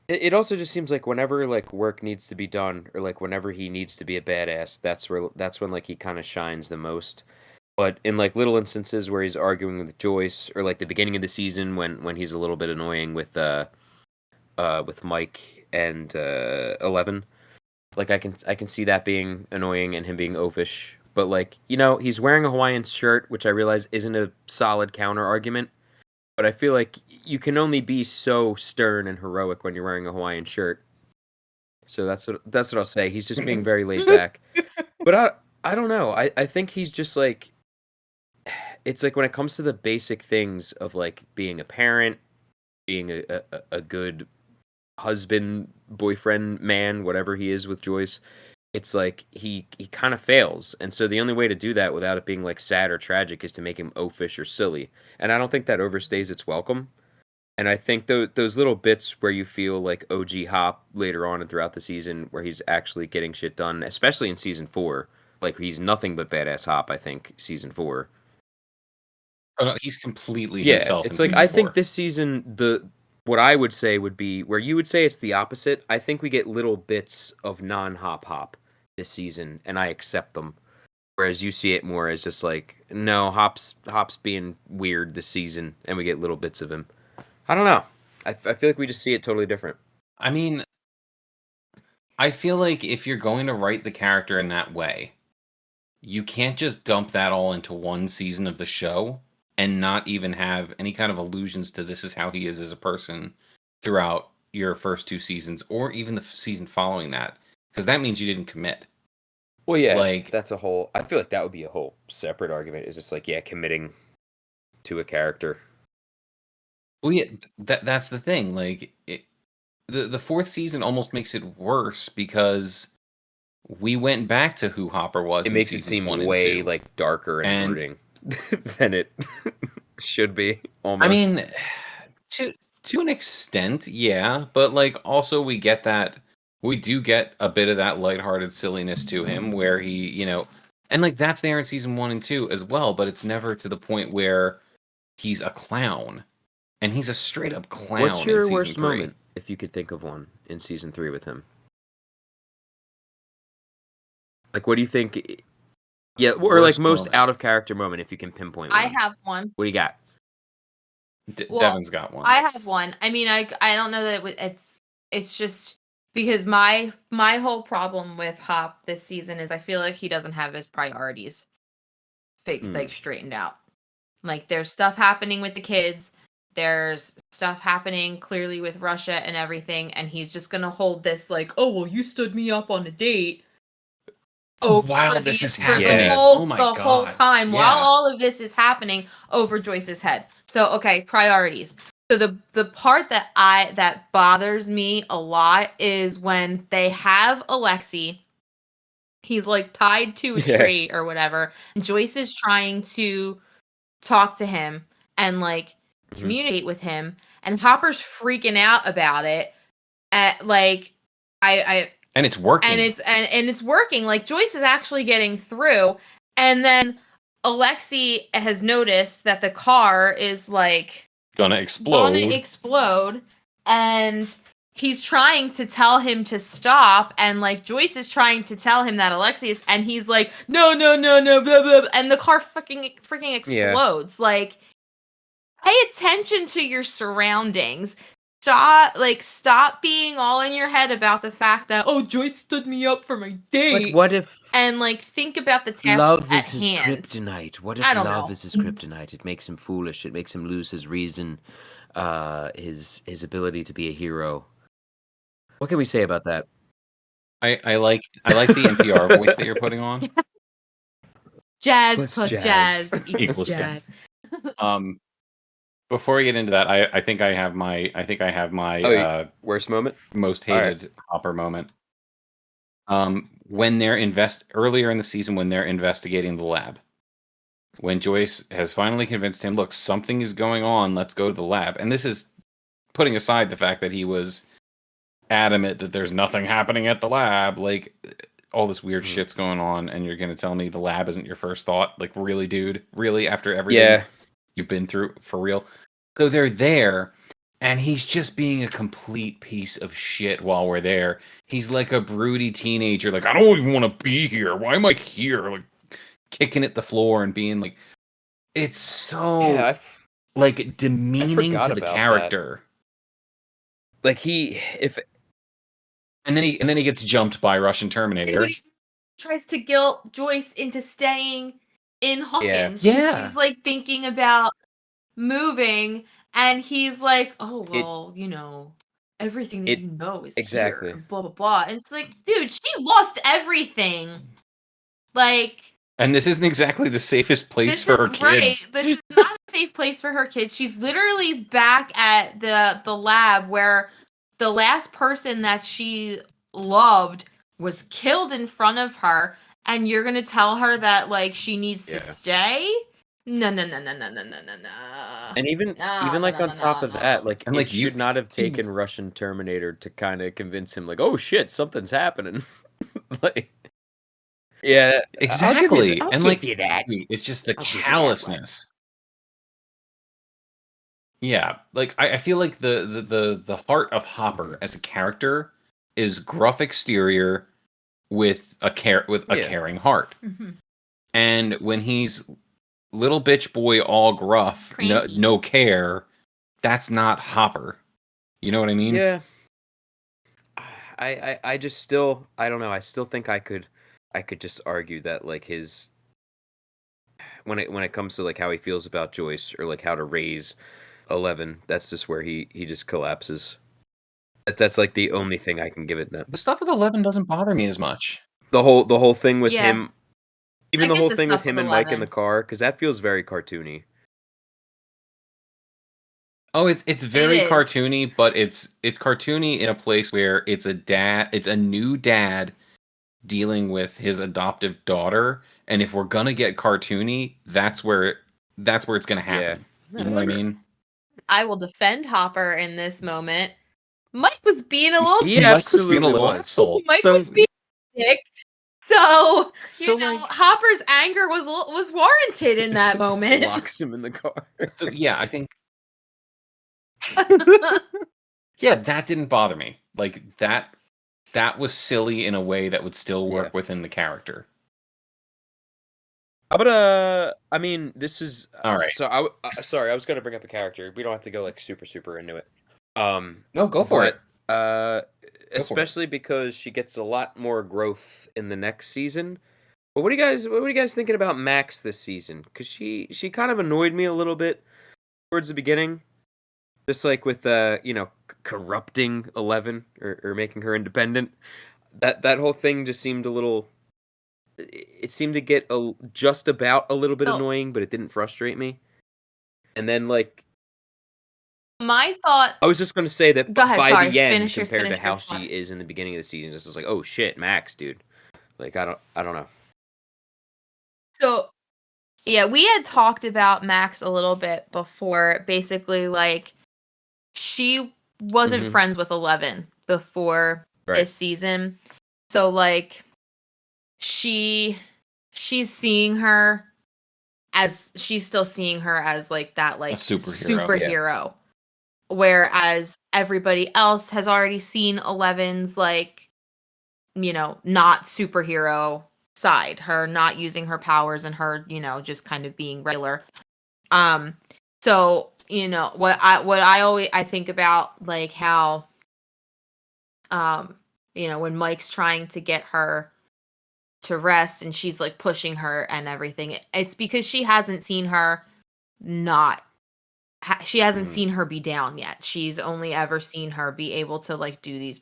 [SPEAKER 3] It also just seems like whenever like work needs to be done, or like whenever he needs to be a badass, that's when like he kind of shines the most. But in like little instances where he's arguing with Joyce, or like the beginning of the season when he's a little bit annoying with Mike and 11, like I can see that being annoying and him being oafish. But like, you know, he's wearing a Hawaiian shirt, which I realize isn't a solid counter argument. But I feel like you can only be so stern and heroic when you're wearing a Hawaiian shirt. So that's what I'll say. He's just being very laid back. But I don't know. I think he's just like, it's like when it comes to the basic things of like being a parent, being a good husband, boyfriend, man, whatever he is with Joyce, it's like he kind of fails. And so the only way to do that without it being like sad or tragic is to make him oafish or silly. And I don't think that overstays its welcome. And I think those little bits where you feel like OG Hop later on and throughout the season where he's actually getting shit done, especially in season 4, like he's nothing but badass Hop, I think, season 4.
[SPEAKER 2] Oh, no, he's completely
[SPEAKER 3] Yeah,
[SPEAKER 2] himself.
[SPEAKER 3] it's
[SPEAKER 2] in
[SPEAKER 3] like
[SPEAKER 2] season
[SPEAKER 3] I
[SPEAKER 2] 4.
[SPEAKER 3] think this season what I would say would be where you would say it's the opposite. I think we get little bits of non-Hop this season, and I accept them. Whereas you see it more as just like, no, Hop's being weird this season, and we get little bits of him. I don't know. I feel like we just see it totally different.
[SPEAKER 2] I mean, I feel like if you're going to write the character in that way, you can't just dump that all into one season of the show and not even have any kind of allusions to this is how he is as a person throughout your first 2 seasons or even the season following that, because that means you didn't commit.
[SPEAKER 3] Well, yeah,
[SPEAKER 2] like
[SPEAKER 3] that's a whole. I feel like that would be a whole separate argument. Is just like, yeah, committing to a character.
[SPEAKER 2] Well, yeah, that's the thing. Like the 4th season almost makes it worse because we went back to who Hopper was.
[SPEAKER 3] It
[SPEAKER 2] in
[SPEAKER 3] makes it
[SPEAKER 2] seasons
[SPEAKER 3] seem
[SPEAKER 2] 1 and
[SPEAKER 3] way
[SPEAKER 2] 2.
[SPEAKER 3] like darker and brooding than it should be. Almost.
[SPEAKER 2] I mean, to an extent, yeah, but like also we do get a bit of that lighthearted silliness to him where he, you know, and like that's there in season 1 and 2 as well, but it's never to the point where he's a clown. And he's a straight up clown.
[SPEAKER 3] What's your
[SPEAKER 2] in season
[SPEAKER 3] worst
[SPEAKER 2] 3.
[SPEAKER 3] moment, if you could think of one, in season 3 with him? Like, what do you think? Yeah, or like most out of character moment, if you can pinpoint one.
[SPEAKER 1] I have one.
[SPEAKER 3] What do you got?
[SPEAKER 2] Devin's got one.
[SPEAKER 1] I have one. I mean, I don't know that it's just because my whole problem with Hop this season is I feel like he doesn't have his priorities fixed, like straightened out. Like there's stuff happening with the kids. There's stuff happening clearly with Russia and everything, and he's just gonna hold this like, oh well, you stood me up on a date.
[SPEAKER 2] Oh, while this is happening,
[SPEAKER 1] the whole time while all of this is happening over Joyce's head. So okay, priorities. So the part that bothers me a lot is when they have Alexei. He's like tied to a tree or whatever. And Joyce is trying to talk to him and like communicate with him, and Hopper's freaking out about it. At like
[SPEAKER 2] and it's working.
[SPEAKER 1] And it's working. Like Joyce is actually getting through. And then Alexei has noticed that the car is like
[SPEAKER 2] gonna explode.
[SPEAKER 1] And he's trying to tell him to stop, and like Joyce is trying to tell him that Alexius, and he's like, no, blah blah blah, and the car freaking explodes. Like, pay attention to your surroundings. Stop being all in your head about the fact that, oh, Joyce stood me up for my date.
[SPEAKER 3] Like, what if
[SPEAKER 1] and like think about the task
[SPEAKER 3] love
[SPEAKER 1] at
[SPEAKER 3] is his
[SPEAKER 1] hand.
[SPEAKER 3] kryptonite? What if
[SPEAKER 1] I don't
[SPEAKER 3] love
[SPEAKER 1] know.
[SPEAKER 3] is his kryptonite? It makes him foolish. It makes him lose his reason, his ability to be a hero. What can we say about that?
[SPEAKER 2] I like the NPR voice that you're putting on.
[SPEAKER 1] Jazz
[SPEAKER 3] Plus
[SPEAKER 1] plus
[SPEAKER 3] jazz.
[SPEAKER 1] jazz equals
[SPEAKER 2] Equals
[SPEAKER 1] jazz.
[SPEAKER 2] Before we get into that, I think I have my
[SPEAKER 3] Worst moment?
[SPEAKER 2] most
[SPEAKER 3] All right.
[SPEAKER 2] hated Hopper moment. When they're earlier in the season when they're investigating the lab. When Joyce has finally convinced him, look, something is going on, let's go to the lab. And this is putting aside the fact that he was adamant that there's nothing happening at the lab, like all this weird shit's going on, and you're gonna tell me the lab isn't your first thought? Like, really, dude? Really? After everything you've been through? For real? So they're there, and he's just being a complete piece of shit while we're there. He's like a broody teenager, like, I don't even want to be here. Why am I here? Like, kicking at the floor and being like, it's so like demeaning to the character.
[SPEAKER 3] That. Like
[SPEAKER 2] and then he gets jumped by a Russian Terminator.
[SPEAKER 1] He tries to guilt Joyce into staying in Hawkins.
[SPEAKER 2] Yeah.
[SPEAKER 1] She's like thinking about moving, and he's like, oh well, you know, everything that you know is here. Blah blah blah. And it's like, dude, she lost everything. Like,
[SPEAKER 2] and this isn't exactly the safest place for her kids.
[SPEAKER 1] Right. This is not a safe place for her kids. She's literally back at the lab where the last person that she loved was killed in front of her, and you're gonna tell her that like she needs to stay? No.
[SPEAKER 3] And even like on top of that, like, and like you should not have taken Russian Terminator to kind of convince him, like, oh shit, something's happening. Like, yeah,
[SPEAKER 2] exactly.
[SPEAKER 3] I'll
[SPEAKER 2] and
[SPEAKER 3] give
[SPEAKER 2] like
[SPEAKER 3] you that.
[SPEAKER 2] It's just the callousness. Yeah, like I feel like the heart of Hopper as a character is gruff exterior with a caring heart. And when he's little bitch boy all gruff, no care, that's not Hopper. You know what I mean?
[SPEAKER 3] Yeah. I just still, I don't know. I still think I could just argue that like his when it comes to like how he feels about Joyce or like how to raise 11, that's just where he just collapses. That's like the only thing I can give it that.
[SPEAKER 2] The stuff with 11 doesn't bother me as much.
[SPEAKER 3] The whole thing with him, even the whole thing with him and
[SPEAKER 1] 11.
[SPEAKER 3] Mike in the car, because that feels very cartoony.
[SPEAKER 2] Oh, it's very cartoony, but it's cartoony in a place where it's a new dad dealing with his adoptive daughter, and if we're gonna get cartoony, that's where it's gonna happen.
[SPEAKER 3] Yeah.
[SPEAKER 2] You know what I mean?
[SPEAKER 1] I will defend Hopper in this moment. Mike was being a little
[SPEAKER 2] Mike was being a little asshole.
[SPEAKER 1] Mike was being dick. So you know,
[SPEAKER 2] like,
[SPEAKER 1] Hopper's anger was warranted in that moment.
[SPEAKER 3] Locks him in the car.
[SPEAKER 2] So yeah, I think yeah, that didn't bother me. Like that was silly in a way that would still work within the character.
[SPEAKER 3] How about I mean, this is
[SPEAKER 2] all right.
[SPEAKER 3] So sorry, I was gonna bring up a character. We don't have to go like super into it.
[SPEAKER 2] No, go for it.
[SPEAKER 3] Especially because she gets a lot more growth in the next season. But what are you guys thinking about Max this season? Because she kind of annoyed me a little bit towards the beginning, just like with corrupting 11 or making her independent. That whole thing just seemed a little. It seemed to get just about a little bit annoying, but it didn't frustrate me. And then like.
[SPEAKER 1] My thought.
[SPEAKER 3] I was just going to say that by the end, compared to how
[SPEAKER 1] she
[SPEAKER 3] is in the beginning of the season, it's just like, oh shit, Max, dude. Like I don't know.
[SPEAKER 1] So, yeah, we had talked about Max a little bit before. Basically, like she wasn't friends with 11 before this season, so like she's seeing her as she's still seeing her as like that like
[SPEAKER 2] a superhero.
[SPEAKER 1] whereas everybody else has already seen 11's like, not superhero side, her not using her powers and her, just kind of being regular. So, I think about like how when Mike's trying to get her to rest and she's like pushing her and everything, it's because she hasn't seen her she hasn't seen her be down yet. She's only ever seen her be able to like do these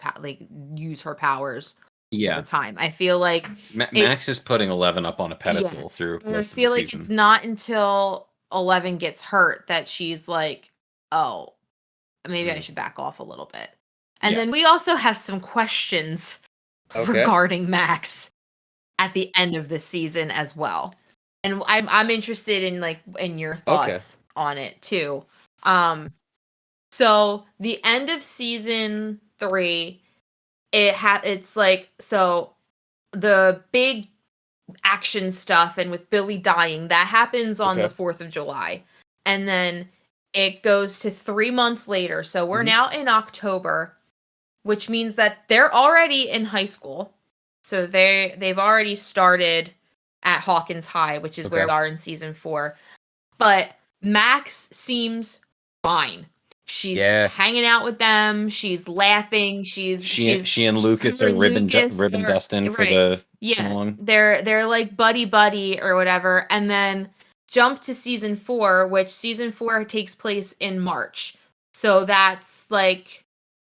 [SPEAKER 1] use her powers all the time. I feel like
[SPEAKER 2] Max is putting 11 up on a pedestal through
[SPEAKER 1] and I
[SPEAKER 2] most of the
[SPEAKER 1] feel like
[SPEAKER 2] season.
[SPEAKER 1] it's not until 11 gets hurt that she's like, oh, maybe I should back off a little bit. And then we also have some questions regarding Max at the end of the season as well. And I'm interested in your thoughts on it too. So the end of season 3, it's like, so the big action stuff and with Billy dying, that happens on the 4th of July. And then it goes to 3 months later. So we're now in October, which means that they're already in high school. So they've already started at Hawkins High, which is where we are in season 4. But Max seems fine. She's hanging out with them. She's laughing. She and
[SPEAKER 2] Lucas are ribbon dusting for the song.
[SPEAKER 1] They're like buddy or whatever. And then jump to season 4, which season 4 takes place in March. So that's like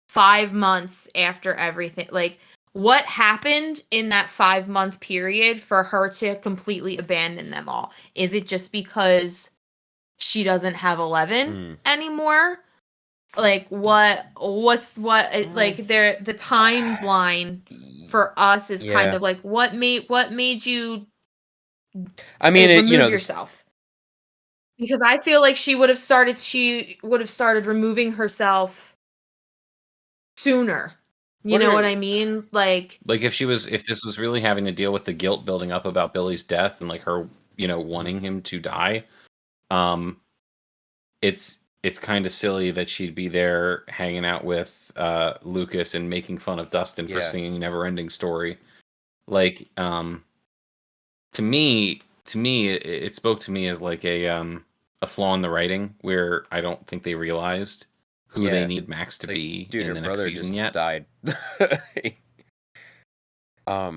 [SPEAKER 1] 5 months after everything. Like, what happened in that 5-month period for her to completely abandon them all? Is it just because she doesn't have 11 anymore? Like, like the timeline for us is kind of like, what made you remove yourself? Because I feel like she would have started removing herself sooner. You know what I mean? Like
[SPEAKER 2] if this was really having to deal with the guilt building up about Billy's death and like her, wanting him to die, it's kind of silly that she'd be there hanging out with Lucas and making fun of Dustin for singing Never Ending Story. Like, to me, it spoke to me as like a flaw in the writing where I don't think they realized who they need Max to be in the next season yet.
[SPEAKER 3] Died.
[SPEAKER 1] I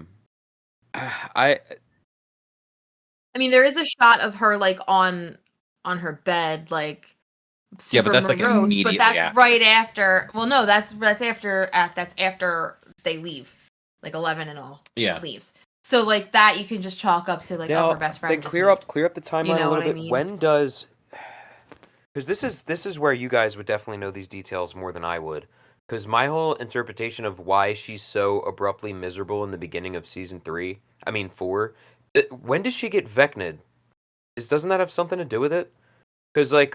[SPEAKER 1] mean, there is a shot of her like on her bed, like super
[SPEAKER 2] but that's
[SPEAKER 1] morose,
[SPEAKER 2] like immediately
[SPEAKER 1] but that's
[SPEAKER 2] after.
[SPEAKER 1] right after. Well, no, that's after they leave, like 11 and all. Leaves. So like that, you can just chalk up to like her best friend.
[SPEAKER 3] Then clear up the timeline a little bit.
[SPEAKER 1] I mean?
[SPEAKER 3] When does? Because this is where you guys would definitely know these details more than I would. Because my whole interpretation of why she's so abruptly miserable in the beginning of season 4, when does she get Vecna'd? Doesn't that have something to do with it? Because like,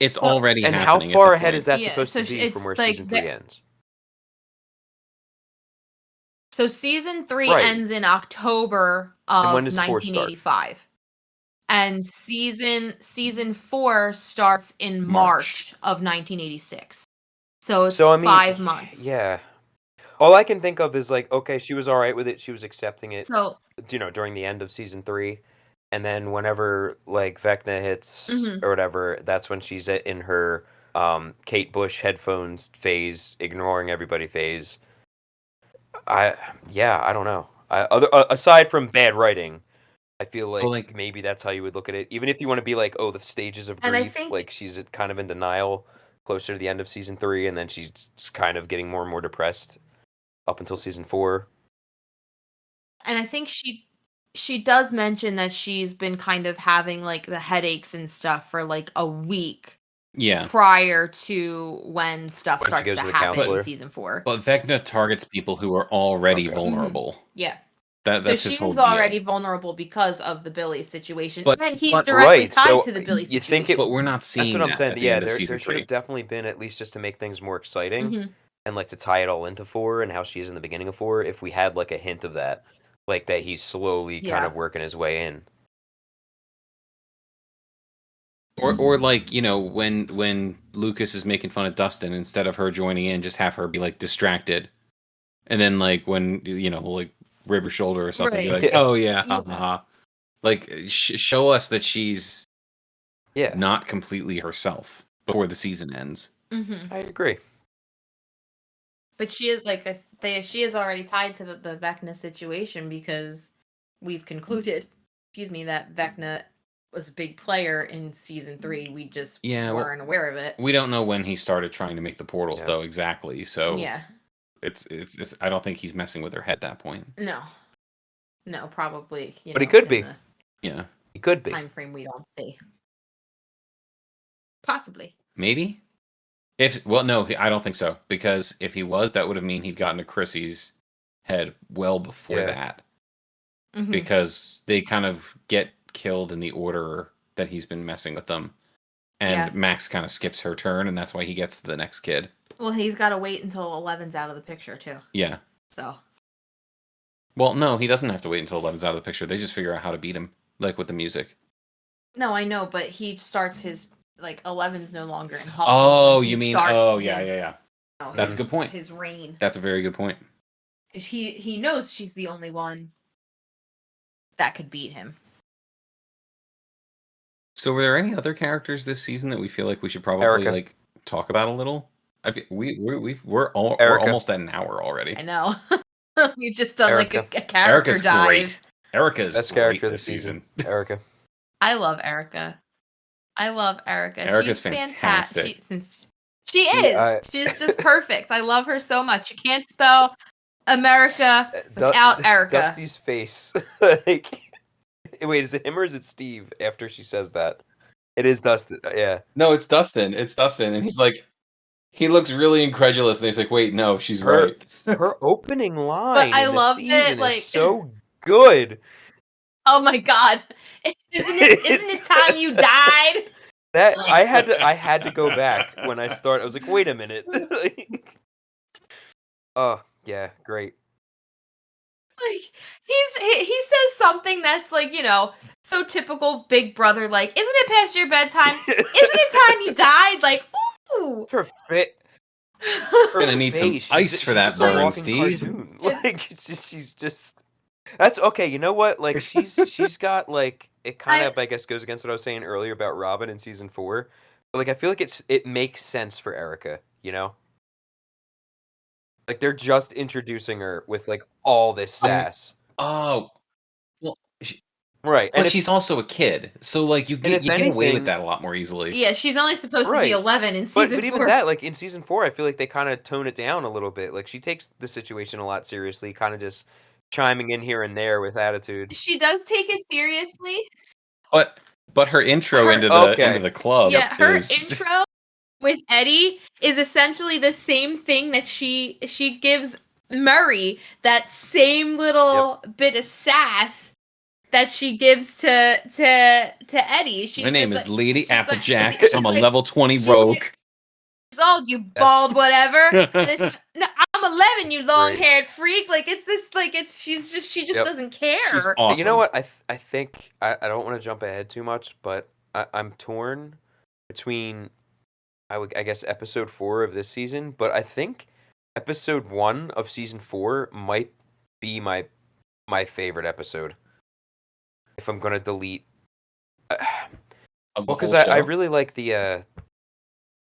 [SPEAKER 2] it's already
[SPEAKER 3] and
[SPEAKER 2] happening.
[SPEAKER 3] How far ahead is that supposed to be from where
[SPEAKER 1] like
[SPEAKER 3] season 3 ends?
[SPEAKER 1] So season 3 ends in October of 1985. And season 4 starts in March of 1986. So it's 5 months.
[SPEAKER 3] Yeah. All I can think of is like, okay, she was all right with it. She was accepting it,
[SPEAKER 1] So,
[SPEAKER 3] during the end of season 3. And then whenever like Vecna hits or whatever, that's when she's in her Kate Bush headphones phase, ignoring everybody phase. I don't know. Aside from bad writing, I feel like maybe that's how you would look at it. Even if you want to be like, oh, the stages of grief, like she's kind of in denial closer to the end of season 3, and then she's kind of getting more and more depressed up until season 4.
[SPEAKER 1] And I think she does mention that she's been kind of having like the headaches and stuff for like a week. Prior to when stuff starts to happen in season 4.
[SPEAKER 2] But Vecna targets people who are already vulnerable.
[SPEAKER 1] Yeah.
[SPEAKER 2] That's
[SPEAKER 1] so
[SPEAKER 2] his whole
[SPEAKER 1] she's
[SPEAKER 2] deal.
[SPEAKER 1] already vulnerable because of the Billy situation.
[SPEAKER 2] But
[SPEAKER 1] he's directly tied to the Billy situation.
[SPEAKER 3] You think
[SPEAKER 2] but we're not seeing
[SPEAKER 3] that's what I'm saying.
[SPEAKER 2] At the end of
[SPEAKER 3] there
[SPEAKER 2] season
[SPEAKER 3] should
[SPEAKER 2] 3.
[SPEAKER 3] have definitely been, at least just to make things more exciting and like to tie it all into 4 and how she is in the beginning of 4, if we had like a hint of that, like that he's slowly kind of working his way in.
[SPEAKER 2] Or like, when Lucas is making fun of Dustin, instead of her joining in, just have her be like distracted. And then like when like rib her shoulder or something, be
[SPEAKER 1] Right.
[SPEAKER 2] like,
[SPEAKER 3] Yeah.
[SPEAKER 2] "Oh yeah, ha ha ha." Like show us that she's
[SPEAKER 3] Yeah,
[SPEAKER 2] not completely herself before the season ends.
[SPEAKER 1] Mm-hmm.
[SPEAKER 3] I agree.
[SPEAKER 1] But she is she is already tied to the Vecna situation because we've concluded, that Vecna was a big player in season 3. We just
[SPEAKER 2] Yeah, well,
[SPEAKER 1] weren't aware of it.
[SPEAKER 2] we don't know when he started trying to make the portals
[SPEAKER 3] Yeah.
[SPEAKER 2] though exactly. So
[SPEAKER 1] Yeah.
[SPEAKER 2] it's I don't think he's messing with her head at that point.
[SPEAKER 1] No, probably.
[SPEAKER 3] But he could
[SPEAKER 1] in
[SPEAKER 3] be.
[SPEAKER 1] the
[SPEAKER 2] Yeah.
[SPEAKER 3] He could be.
[SPEAKER 1] time frame we don't see. Possibly.
[SPEAKER 2] Maybe. No, I don't think so, because if he was, that would have mean he'd gotten to Chrissy's head well before
[SPEAKER 3] Yeah.
[SPEAKER 2] that,
[SPEAKER 1] Mhm.
[SPEAKER 2] because they kind of get killed in the order that he's been messing with them, and
[SPEAKER 1] Yeah.
[SPEAKER 2] Max kind of skips her turn, and that's why he gets to the next kid.
[SPEAKER 1] Well, he's got to wait until 11's out of the picture too.
[SPEAKER 2] Yeah.
[SPEAKER 1] So.
[SPEAKER 2] Well, no, he doesn't have to wait until 11's out of the picture. They just figure out how to beat him, like with the music.
[SPEAKER 1] No, I know, but he starts his 11's no longer in Hawkins.
[SPEAKER 2] Oh,
[SPEAKER 1] when he
[SPEAKER 2] you mean?
[SPEAKER 1] starts
[SPEAKER 2] Oh, yeah,
[SPEAKER 1] his-
[SPEAKER 2] yeah.
[SPEAKER 1] no,
[SPEAKER 2] That's a
[SPEAKER 1] his-
[SPEAKER 2] good point.
[SPEAKER 1] His reign.
[SPEAKER 2] That's a very good point.
[SPEAKER 1] He knows she's the only one that could beat him.
[SPEAKER 2] So, were there any other characters this season that we feel like we should probably
[SPEAKER 3] Erica.
[SPEAKER 2] talk about a little? We're
[SPEAKER 3] Erica.
[SPEAKER 2] almost at an hour already.
[SPEAKER 1] I know. We've just done
[SPEAKER 3] Erica.
[SPEAKER 1] a character
[SPEAKER 2] Erica's
[SPEAKER 1] dive.
[SPEAKER 2] great. Erica is
[SPEAKER 3] Best
[SPEAKER 2] great
[SPEAKER 3] character
[SPEAKER 2] this
[SPEAKER 3] this season.
[SPEAKER 2] season.
[SPEAKER 3] Erica.
[SPEAKER 1] I love Erica.
[SPEAKER 2] Erica's
[SPEAKER 1] She's
[SPEAKER 2] fantastic.
[SPEAKER 1] She is. She's just perfect. I love her so much. You can't spell America without Erica.
[SPEAKER 3] Dusty's face. Like, wait, is it him or is it Steve after she says that? It is Dustin. Yeah.
[SPEAKER 2] No, it's Dustin. It's Dustin, and he's like, he looks really incredulous, and he's like, "Wait, no, she's
[SPEAKER 3] Her-
[SPEAKER 2] right."
[SPEAKER 3] Her opening line
[SPEAKER 1] I
[SPEAKER 3] in the
[SPEAKER 1] loved it,
[SPEAKER 3] season
[SPEAKER 1] like-
[SPEAKER 3] is so good.
[SPEAKER 1] Oh my god. Isn't it time you died?
[SPEAKER 3] That I had to go back when I started. I was like, wait a minute. Like, oh yeah, great.
[SPEAKER 1] Like he says something that's so typical Big Brother. Like, isn't it past your bedtime? Isn't it time you died? Like, ooh.
[SPEAKER 3] Her fit.
[SPEAKER 2] Gonna need some
[SPEAKER 3] face,
[SPEAKER 2] ice
[SPEAKER 3] she's
[SPEAKER 2] for that
[SPEAKER 3] just a
[SPEAKER 2] burn,
[SPEAKER 3] walking
[SPEAKER 2] Steve.
[SPEAKER 3] cartoon. Like she's just. That's okay. You know what? Like she's got like it kind of I guess goes against what I was saying earlier about Robin in season 4. But like I feel like it makes sense for Erica. You know. Like they're just introducing her with like all this sass.
[SPEAKER 2] Oh, well,
[SPEAKER 3] Right.
[SPEAKER 2] but she's also a kid, so like you get away
[SPEAKER 3] anything-
[SPEAKER 2] with that a lot more easily.
[SPEAKER 1] Yeah, she's only supposed to
[SPEAKER 3] Right.
[SPEAKER 1] be 11 in
[SPEAKER 3] But
[SPEAKER 1] season 4.
[SPEAKER 3] even that, like in season 4, I feel like they kind of tone it down a little bit. Like she takes the situation a lot seriously, kind of just chiming in here and there with attitude.
[SPEAKER 1] She does take it seriously.
[SPEAKER 2] But her intro
[SPEAKER 1] Her-
[SPEAKER 2] into the club.
[SPEAKER 1] Yeah, her
[SPEAKER 2] is...
[SPEAKER 1] intro with Eddie is essentially the same thing that she gives Murray, that same little bit of sass that she gives to Eddie. She's
[SPEAKER 2] My name
[SPEAKER 1] just
[SPEAKER 2] is
[SPEAKER 1] like-
[SPEAKER 2] Lady
[SPEAKER 1] she's like-
[SPEAKER 2] Applejack.
[SPEAKER 1] she's
[SPEAKER 2] I'm a
[SPEAKER 1] like,
[SPEAKER 2] level 20
[SPEAKER 1] she's
[SPEAKER 2] rogue.
[SPEAKER 1] "Oh, you bald whatever." And then she's, "No, I'm 11, you long-haired freak." Like it's this, like she just
[SPEAKER 3] Yep.
[SPEAKER 1] doesn't care.
[SPEAKER 2] She's awesome.
[SPEAKER 3] You know what? I think I don't want to jump ahead too much, but I'm torn between I guess episode 4 of this season, but I think episode 1 of season 4 might be my favorite episode. If I'm gonna delete,
[SPEAKER 2] Of the
[SPEAKER 3] well, because
[SPEAKER 2] whole
[SPEAKER 3] I
[SPEAKER 2] show?
[SPEAKER 3] really like the I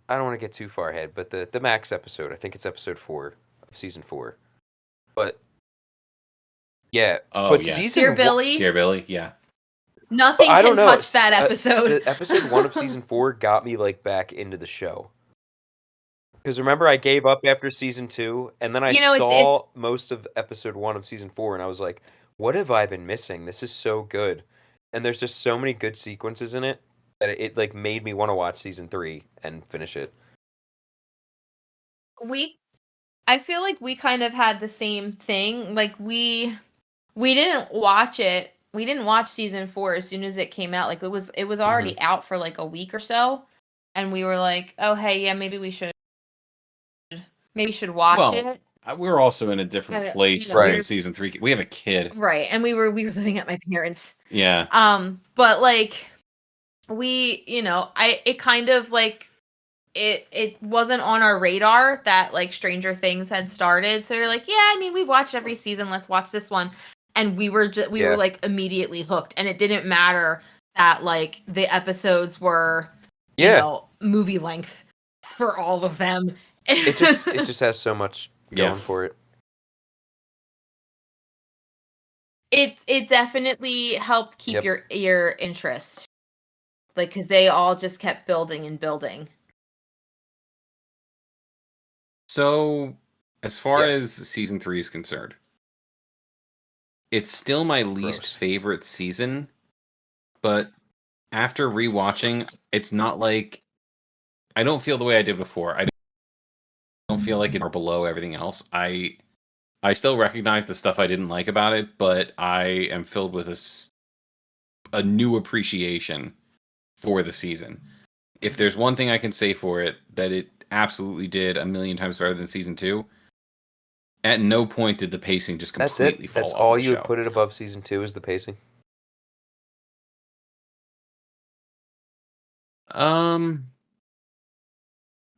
[SPEAKER 3] don't want to get too far ahead, but the Max episode, I think it's episode 4 of season 4, but yeah,
[SPEAKER 2] Oh,
[SPEAKER 3] but
[SPEAKER 2] yeah.
[SPEAKER 3] season
[SPEAKER 1] Dear
[SPEAKER 3] one-
[SPEAKER 1] Billy,
[SPEAKER 2] Dear Billy, yeah.
[SPEAKER 1] nothing
[SPEAKER 3] I
[SPEAKER 1] can
[SPEAKER 3] don't know.
[SPEAKER 1] touch that episode.
[SPEAKER 3] The episode 1 of season 4 got me like back into the show. Because remember, I gave up after season 2, and then I saw most of episode 1 of season 4, and I was like, "What have I been missing? This is so good." And there's just so many good sequences in it that it like made me want to watch season 3 and finish it.
[SPEAKER 1] I feel like we kind of had the same thing. Like we didn't watch it. We didn't watch season 4 as soon as it came out. Like it was already out for like a week or so, and we were like, "Oh, hey, yeah, maybe we should watch it."
[SPEAKER 2] We're also in a different
[SPEAKER 1] Kinda,
[SPEAKER 2] place
[SPEAKER 3] Right.
[SPEAKER 2] in season 3. We have a kid.
[SPEAKER 1] Right. And we were living at my parents'.
[SPEAKER 2] Yeah.
[SPEAKER 1] But like it kind of like it wasn't on our radar that like Stranger Things had started. So you're like, yeah, I mean, we've watched every season. Let's watch this one. And we were like immediately hooked. And it didn't matter that like the episodes were, movie length for all of them.
[SPEAKER 3] It just has so much going for it.
[SPEAKER 1] It definitely helped keep your interest. Like, because they all just kept building and building.
[SPEAKER 2] So, as far as season 3 is concerned, it's still my least favorite season, but after rewatching, it's not like I don't feel the way I did before. I don't feel like it's below everything else. I still recognize the stuff I didn't like about it, but I am filled with a new appreciation for the season. If there's one thing I can say for it, that it absolutely did a million times better than season 2. At no point did the pacing just completely fall off the show.
[SPEAKER 3] That's all you would put it above season 2 is the pacing?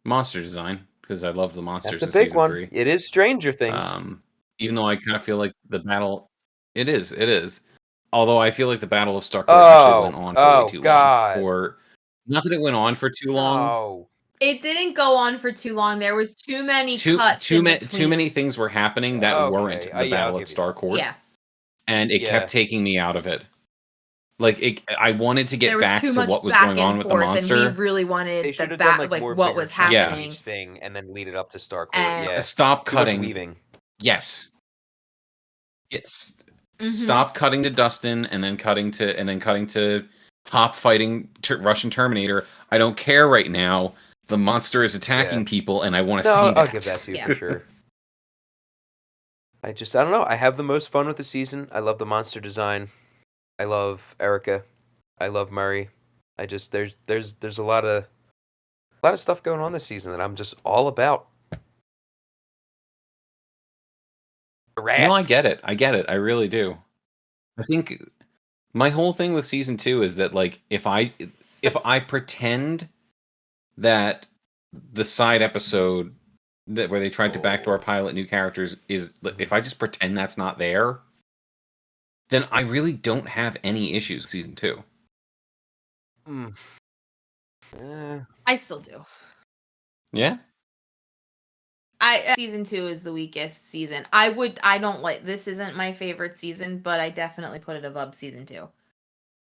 [SPEAKER 2] Monster design, because I love the monsters in
[SPEAKER 3] That's a big
[SPEAKER 2] season
[SPEAKER 3] one.
[SPEAKER 2] 3.
[SPEAKER 3] It is Stranger Things.
[SPEAKER 2] Even though I kind of feel like the battle... It is. Although I feel like the Battle of Starcourt actually went on for way too long. Or not that it went on for too long.
[SPEAKER 1] It didn't go on for too long. There was too many cuts in between.
[SPEAKER 2] Too many things were happening that weren't the Battle at Starcourt.
[SPEAKER 1] Yeah.
[SPEAKER 2] And it kept taking me out of it. Like, I wanted to get back to what was going on with the monster.
[SPEAKER 1] And we really wanted what was happening.
[SPEAKER 3] Thing and then lead it up to Starcourt.
[SPEAKER 2] Stop cutting.
[SPEAKER 3] Weaving.
[SPEAKER 2] Yes. Stop cutting to Dustin and then cutting to Hop fighting Russian Terminator. I don't care right now. The monster is attacking people, and I want to see that.
[SPEAKER 3] I'll give that to you for sure. I don't know. I have the most fun with the season. I love the monster design. I love Erica. I love Murray. There's a lot of stuff going on this season that I'm just all about. Rats.
[SPEAKER 2] No, I get it. I really do. I think my whole thing with season 2 is that, like, if I pretend that the side episode where they tried to backdoor pilot new characters is, if I just pretend that's not there, then I really don't have any issues with season 2.
[SPEAKER 1] I still do.
[SPEAKER 2] Yeah?
[SPEAKER 1] Season 2 is the weakest season. This isn't my favorite season, but I definitely put it above season 2.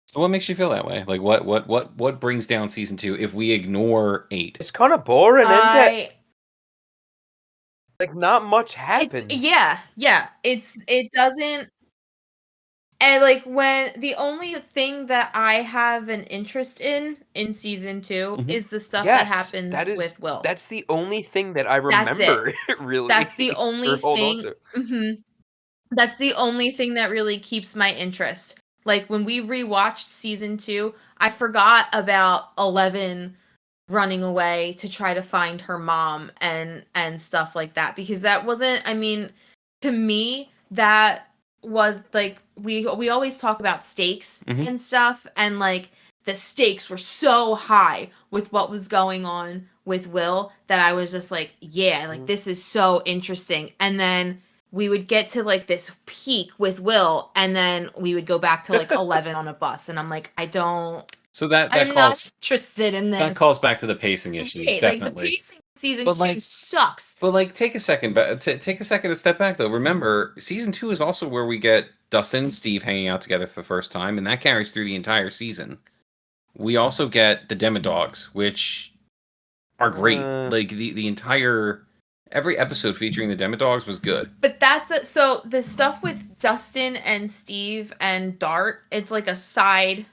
[SPEAKER 2] So what makes you feel that way? Like, what brings down season 2 if we ignore 8?
[SPEAKER 3] It's kind of boring, isn't it? Like, not much happens.
[SPEAKER 1] Yeah. It doesn't. And like, when the only thing that I have an interest in season 2 is the stuff that happens with Will.
[SPEAKER 3] That's the only thing that I remember. Really,
[SPEAKER 1] that's the only thing. That's the only thing that really keeps my interest. Like, when we rewatched season 2, I forgot about 11 running away to try to find her mom and stuff like that, because that wasn't. I mean, to me, that was like, we always talk about stakes and stuff, and like the stakes were so high with what was going on with Will that I was just like, yeah, like this is so interesting. And then we would get to like this peak with Will, and then we would go back to like 11 on a bus, and I'm like, I'm not interested in this.
[SPEAKER 2] That calls back to the pacing issues, definitely.
[SPEAKER 1] Like, the pacing season 2 sucks.
[SPEAKER 2] But like, take a second to step back though. Remember, season 2 is also where we get Dustin and Steve hanging out together for the first time, and that carries through the entire season. We also get the Demodogs, which are great. Like, the entire every episode featuring the Demodogs was good.
[SPEAKER 1] But so the stuff with Dustin and Steve and Dart, it's like a side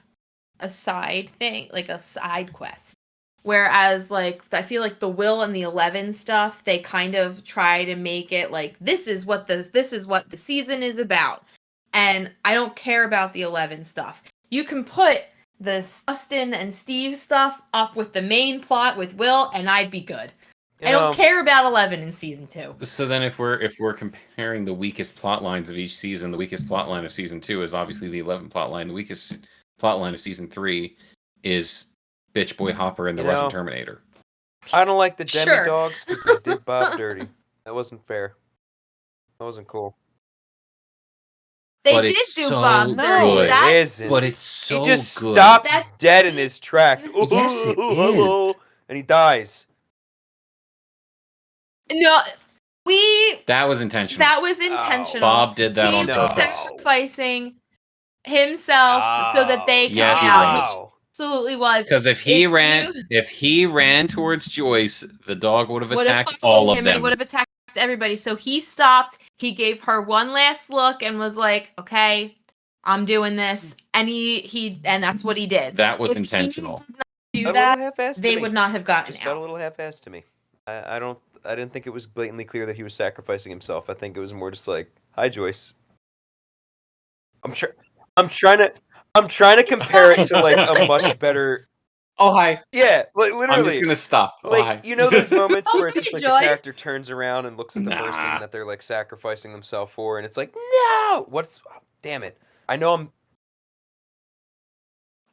[SPEAKER 1] thing, like a side quest. Whereas, like, I feel like the Will and the 11 stuff, they kind of try to make it like, this is what the season is about. And I don't care about the 11 stuff. You can put the Dustin and Steve stuff up with the main plot with Will, and I'd be good. I don't care about 11 in season 2.
[SPEAKER 2] So then, if we're comparing the weakest plot lines of each season, the weakest plot line of season 2 is obviously the 11 plot line. The weakest plot line of season 3 is Bitch Boy Hopper and the
[SPEAKER 3] You
[SPEAKER 2] Russian
[SPEAKER 3] know,
[SPEAKER 2] Terminator.
[SPEAKER 3] I don't like the
[SPEAKER 1] Sure.
[SPEAKER 3] demi-dogs, but they did Bob dirty. That wasn't fair. That wasn't cool.
[SPEAKER 1] They
[SPEAKER 2] But
[SPEAKER 1] did
[SPEAKER 2] it's
[SPEAKER 1] do
[SPEAKER 2] so
[SPEAKER 1] Bob
[SPEAKER 2] good.
[SPEAKER 1] dirty.
[SPEAKER 3] No, it
[SPEAKER 1] That
[SPEAKER 3] isn't.
[SPEAKER 2] But it's so
[SPEAKER 3] He just
[SPEAKER 2] good.
[SPEAKER 3] stops
[SPEAKER 1] That's-
[SPEAKER 3] dead in his tracks.
[SPEAKER 2] Yes, it is.
[SPEAKER 3] And he dies.
[SPEAKER 1] no,
[SPEAKER 2] That was intentional.
[SPEAKER 1] that was intentional.
[SPEAKER 2] Bob did that
[SPEAKER 1] he
[SPEAKER 2] on
[SPEAKER 1] was
[SPEAKER 2] purpose.
[SPEAKER 1] sacrificing himself so that they could
[SPEAKER 2] Yes, he
[SPEAKER 1] get out.
[SPEAKER 2] was.
[SPEAKER 1] He absolutely was.
[SPEAKER 2] Because if he ran towards Joyce, the dog would have attacked all of
[SPEAKER 1] him,
[SPEAKER 2] them.
[SPEAKER 1] He would have attacked everybody. So he stopped. He gave her one last look and was like, "Okay, I'm doing this." And and that's what he did.
[SPEAKER 2] That was
[SPEAKER 1] If
[SPEAKER 2] intentional.
[SPEAKER 1] He did not do
[SPEAKER 3] A little
[SPEAKER 1] that,
[SPEAKER 3] half-assed to
[SPEAKER 1] they
[SPEAKER 3] me.
[SPEAKER 1] would not have gotten
[SPEAKER 3] Just felt a
[SPEAKER 1] out.
[SPEAKER 3] little half-assed to me. I didn't think it was blatantly clear that he was sacrificing himself. I think it was more just like, "Hi, Joyce." I'm trying to compare it to like a much better.
[SPEAKER 2] Oh, hi.
[SPEAKER 3] Yeah, like literally.
[SPEAKER 2] I'm just gonna stop. Oh,
[SPEAKER 3] Like,
[SPEAKER 2] hi.
[SPEAKER 3] you know those moments
[SPEAKER 1] Oh,
[SPEAKER 3] where it's
[SPEAKER 1] hey,
[SPEAKER 3] just like
[SPEAKER 1] Joyce.
[SPEAKER 3] the character turns around and looks at the person
[SPEAKER 2] Nah.
[SPEAKER 3] that they're like sacrificing themselves for, and it's like, no, damn it. I know I'm.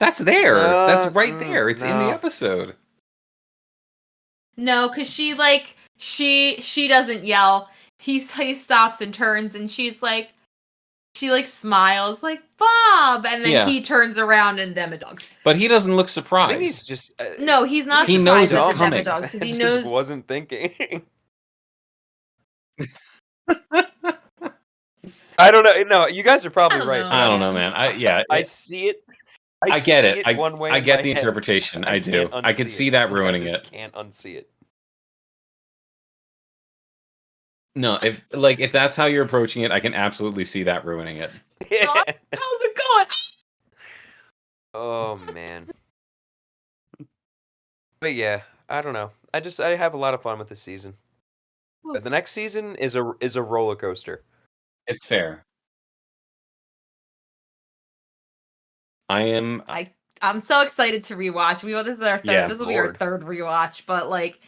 [SPEAKER 2] That's there. That's
[SPEAKER 3] No,
[SPEAKER 2] right there. It's in the
[SPEAKER 3] no.
[SPEAKER 2] episode.
[SPEAKER 1] No, because she doesn't yell. He stops and turns, and she smiles like Bob, and then
[SPEAKER 2] Yeah.
[SPEAKER 1] he turns around and Demodogs.
[SPEAKER 2] But he doesn't look surprised.
[SPEAKER 3] Maybe he's just.
[SPEAKER 1] No, he's not.
[SPEAKER 2] He
[SPEAKER 1] surprised
[SPEAKER 2] knows it's
[SPEAKER 1] at the
[SPEAKER 2] coming.
[SPEAKER 1] Demodogs because he
[SPEAKER 3] just
[SPEAKER 1] knows.
[SPEAKER 3] wasn't thinking. I don't know. No, you guys are probably right.
[SPEAKER 1] know.
[SPEAKER 2] I don't know, man.
[SPEAKER 3] I see it.
[SPEAKER 2] I get
[SPEAKER 3] see
[SPEAKER 2] it.
[SPEAKER 3] one way
[SPEAKER 2] I
[SPEAKER 3] in
[SPEAKER 2] get
[SPEAKER 3] my
[SPEAKER 2] the
[SPEAKER 3] head.
[SPEAKER 2] interpretation. I do.
[SPEAKER 3] can't
[SPEAKER 2] I could
[SPEAKER 3] unsee
[SPEAKER 2] see
[SPEAKER 3] it.
[SPEAKER 2] that
[SPEAKER 3] Like,
[SPEAKER 2] ruining
[SPEAKER 3] I just
[SPEAKER 2] it.
[SPEAKER 3] can't unsee it.
[SPEAKER 2] No, if that's how you're approaching it, I can absolutely see that ruining it.
[SPEAKER 1] How's it going?
[SPEAKER 3] Oh man. But yeah, I don't know. I have a lot of fun with this season. But the next season is a roller coaster.
[SPEAKER 2] It's fair. I'm
[SPEAKER 1] so excited to rewatch. This is our third.
[SPEAKER 2] Yeah,
[SPEAKER 1] this will be our
[SPEAKER 3] Lord.
[SPEAKER 1] third rewatch, but like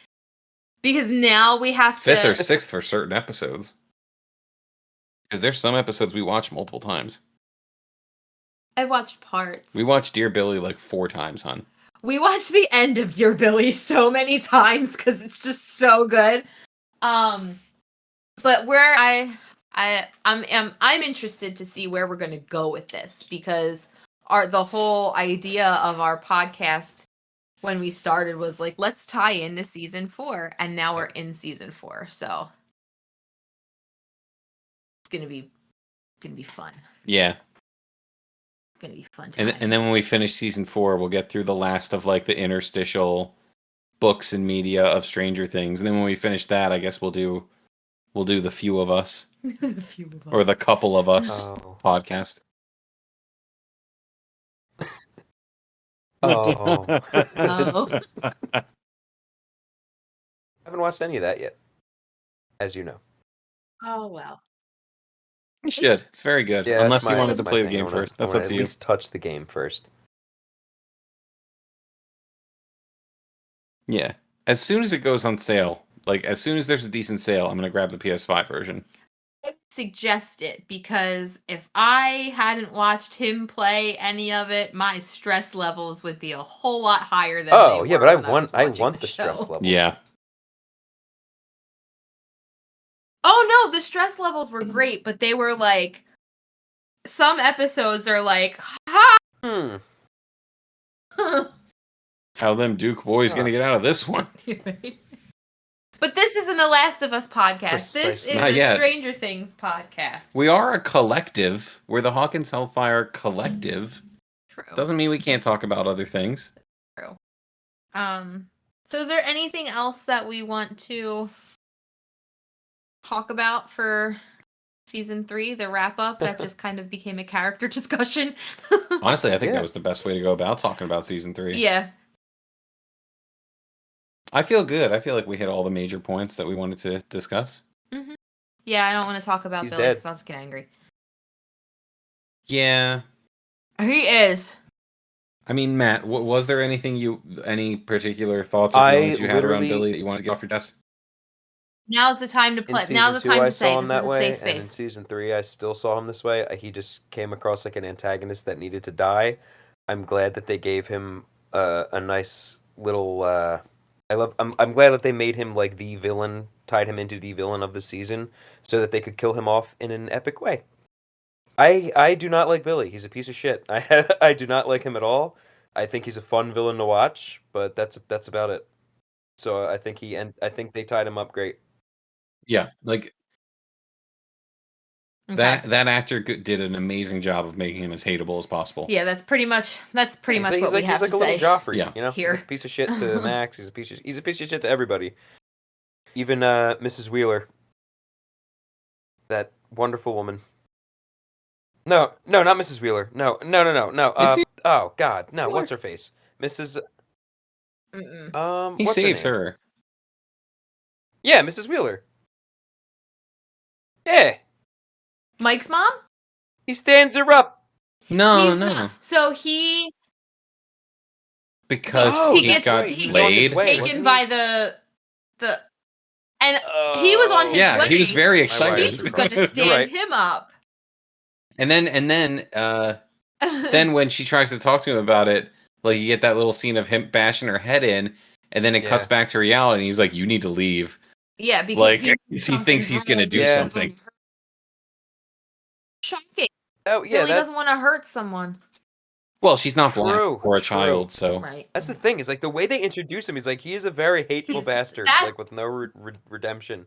[SPEAKER 1] because now we have
[SPEAKER 2] fifth
[SPEAKER 1] to.
[SPEAKER 2] or sixth for certain episodes. Because there's some episodes we watch multiple times.
[SPEAKER 1] I watched parts.
[SPEAKER 2] We watched Dear Billy like 4 times, hon.
[SPEAKER 1] We watched the end of Dear Billy so many times because it's just so good. But where I'm interested to see where we're going to go with this because the whole idea of our podcast when we started was like, let's tie into season 4, and now we're in season 4, so it's gonna be fun.
[SPEAKER 2] Yeah.
[SPEAKER 1] Gonna be fun.
[SPEAKER 2] And then when we finish season 4, we'll get through the last of like the interstitial books and media of Stranger Things. And then when we finish that, I guess we'll do the Few of Us.
[SPEAKER 1] The Few of Us.
[SPEAKER 2] Or the Couple of Us
[SPEAKER 3] Oh.
[SPEAKER 2] podcast.
[SPEAKER 3] Oh.
[SPEAKER 1] Oh.
[SPEAKER 3] I haven't watched any of that yet, as you know.
[SPEAKER 1] Oh well.
[SPEAKER 2] You should. It's very good.
[SPEAKER 3] Yeah,
[SPEAKER 2] Unless
[SPEAKER 3] that's
[SPEAKER 2] you
[SPEAKER 3] my-
[SPEAKER 2] wanted to
[SPEAKER 3] that's my
[SPEAKER 2] play the
[SPEAKER 3] thing.
[SPEAKER 2] game
[SPEAKER 3] I wanna-
[SPEAKER 2] first. That's
[SPEAKER 3] I wanna
[SPEAKER 2] up to
[SPEAKER 3] at
[SPEAKER 2] you.
[SPEAKER 3] least touch the game first.
[SPEAKER 2] Yeah. As soon as it goes on sale, like as soon as there's a decent sale, I'm gonna grab the PS5 version.
[SPEAKER 1] I suggest it because if I hadn't watched him play any of it, my stress levels would be a whole lot higher than
[SPEAKER 3] Oh
[SPEAKER 1] they
[SPEAKER 3] yeah,
[SPEAKER 1] were
[SPEAKER 3] but I
[SPEAKER 1] when was
[SPEAKER 3] want
[SPEAKER 1] watching
[SPEAKER 3] the stress
[SPEAKER 1] show.
[SPEAKER 3] levels.
[SPEAKER 2] Yeah.
[SPEAKER 1] Oh no, the stress levels were great, but they were like some episodes are like ha
[SPEAKER 2] How them Duke boys gonna
[SPEAKER 3] Huh.
[SPEAKER 2] get out of this one?
[SPEAKER 1] But this isn't a Last of Us podcast. This
[SPEAKER 3] Precisely.
[SPEAKER 1] is
[SPEAKER 2] Not
[SPEAKER 1] a
[SPEAKER 2] yet.
[SPEAKER 1] Stranger Things podcast.
[SPEAKER 2] We are a collective. We're the Hawkins Hellfire collective.
[SPEAKER 1] True.
[SPEAKER 2] Doesn't mean we can't talk about other things.
[SPEAKER 1] True. So is there anything else that we want to talk about for season 3, the wrap up that just kind of became a character discussion?
[SPEAKER 2] Honestly, I think
[SPEAKER 3] Yeah.
[SPEAKER 2] that was the best way to go about talking about season 3.
[SPEAKER 1] Yeah.
[SPEAKER 2] I feel good. I feel like we hit all the major points that we wanted to discuss.
[SPEAKER 1] Yeah, I don't want to talk about
[SPEAKER 3] He's
[SPEAKER 1] Billy
[SPEAKER 3] dead.
[SPEAKER 1] because I'll just get angry.
[SPEAKER 2] Yeah.
[SPEAKER 1] He is.
[SPEAKER 2] I mean, Matt, was there any particular thoughts or
[SPEAKER 3] I
[SPEAKER 2] feelings you had around
[SPEAKER 3] literally-
[SPEAKER 2] Billy that you wanted to get off your chest?
[SPEAKER 1] Now's the time to
[SPEAKER 3] In
[SPEAKER 1] play.
[SPEAKER 3] season
[SPEAKER 1] Now's the
[SPEAKER 3] 2,
[SPEAKER 1] time
[SPEAKER 3] I
[SPEAKER 1] to
[SPEAKER 3] saw
[SPEAKER 1] say
[SPEAKER 3] him
[SPEAKER 1] this
[SPEAKER 3] that
[SPEAKER 1] is a
[SPEAKER 3] way,
[SPEAKER 1] safe
[SPEAKER 3] and in
[SPEAKER 1] space.
[SPEAKER 3] season 3, I still saw him this way. He just came across like an antagonist that needed to die. I'm glad that they gave him a nice little. I'm glad that they made him like the villain, tied him into the villain of the season, so that they could kill him off in an epic way. I do not like Billy. He's a piece of shit. I do not like him at all. I think he's a fun villain to watch, but that's about it. So I think I think they tied him up great.
[SPEAKER 2] Yeah, like
[SPEAKER 1] Okay.
[SPEAKER 2] that actor did an amazing job of making him as hateable as possible.
[SPEAKER 1] Yeah, that's pretty much what we have
[SPEAKER 3] he's like
[SPEAKER 1] to
[SPEAKER 3] a little
[SPEAKER 1] say.
[SPEAKER 3] Joffrey.
[SPEAKER 2] Yeah.
[SPEAKER 3] You know,
[SPEAKER 1] Here.
[SPEAKER 3] he's a piece of shit to Max. He's a piece of shit to everybody. Even Mrs. Wheeler, that wonderful woman. No, not Mrs. Wheeler. No. Oh God, no.
[SPEAKER 2] Wheeler?
[SPEAKER 3] What's her face? Mrs.
[SPEAKER 1] Mm-mm.
[SPEAKER 2] He
[SPEAKER 3] what's
[SPEAKER 2] saves
[SPEAKER 3] name?
[SPEAKER 2] her.
[SPEAKER 3] Yeah, Mrs. Wheeler. Yeah,
[SPEAKER 1] Mike's mom?
[SPEAKER 3] he stands her up.
[SPEAKER 2] No,
[SPEAKER 1] He's
[SPEAKER 2] no,
[SPEAKER 1] not. So he
[SPEAKER 2] because
[SPEAKER 3] Oh,
[SPEAKER 2] he
[SPEAKER 3] that's
[SPEAKER 2] got
[SPEAKER 3] right. He's on his
[SPEAKER 2] flayed.
[SPEAKER 3] way,
[SPEAKER 1] taken
[SPEAKER 3] wasn't
[SPEAKER 1] by
[SPEAKER 3] he?
[SPEAKER 1] the and he was on his
[SPEAKER 2] Yeah,
[SPEAKER 1] way.
[SPEAKER 2] he was very
[SPEAKER 3] My
[SPEAKER 2] excited.
[SPEAKER 3] wires
[SPEAKER 1] She was
[SPEAKER 3] are
[SPEAKER 1] going to
[SPEAKER 3] crossed. You're
[SPEAKER 1] stand
[SPEAKER 3] right.
[SPEAKER 1] him up.
[SPEAKER 2] And then when she tries to talk to him about it, like you get that little scene of him bashing her head in, and then it cuts
[SPEAKER 3] Yeah.
[SPEAKER 2] back to reality, and he's like, "You need to leave."
[SPEAKER 1] Yeah, because
[SPEAKER 2] Like
[SPEAKER 1] he
[SPEAKER 2] he thinks he's gonna do
[SPEAKER 3] Yeah.
[SPEAKER 2] something.
[SPEAKER 1] Shocking.
[SPEAKER 3] Oh yeah,
[SPEAKER 1] Billy doesn't want to hurt someone.
[SPEAKER 2] Well, she's not black
[SPEAKER 3] True,
[SPEAKER 2] or a
[SPEAKER 3] true.
[SPEAKER 2] child, so
[SPEAKER 1] Right.
[SPEAKER 3] that's the thing. Is like the way they introduce him. He's like he is a very hateful
[SPEAKER 1] He's-
[SPEAKER 3] bastard,
[SPEAKER 1] that's-
[SPEAKER 3] like with no redemption.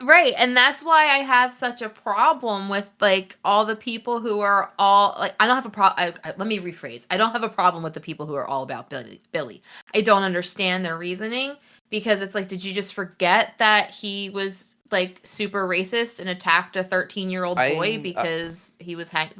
[SPEAKER 1] Right, and that's why I have such a problem with like all the people who are all like I don't have a problem. Let me rephrase. I don't have a problem with the people who are all about Billy. I don't understand their reasoning because it's like, did you just forget that he was like super racist and attacked a 13-year-old boy because he was like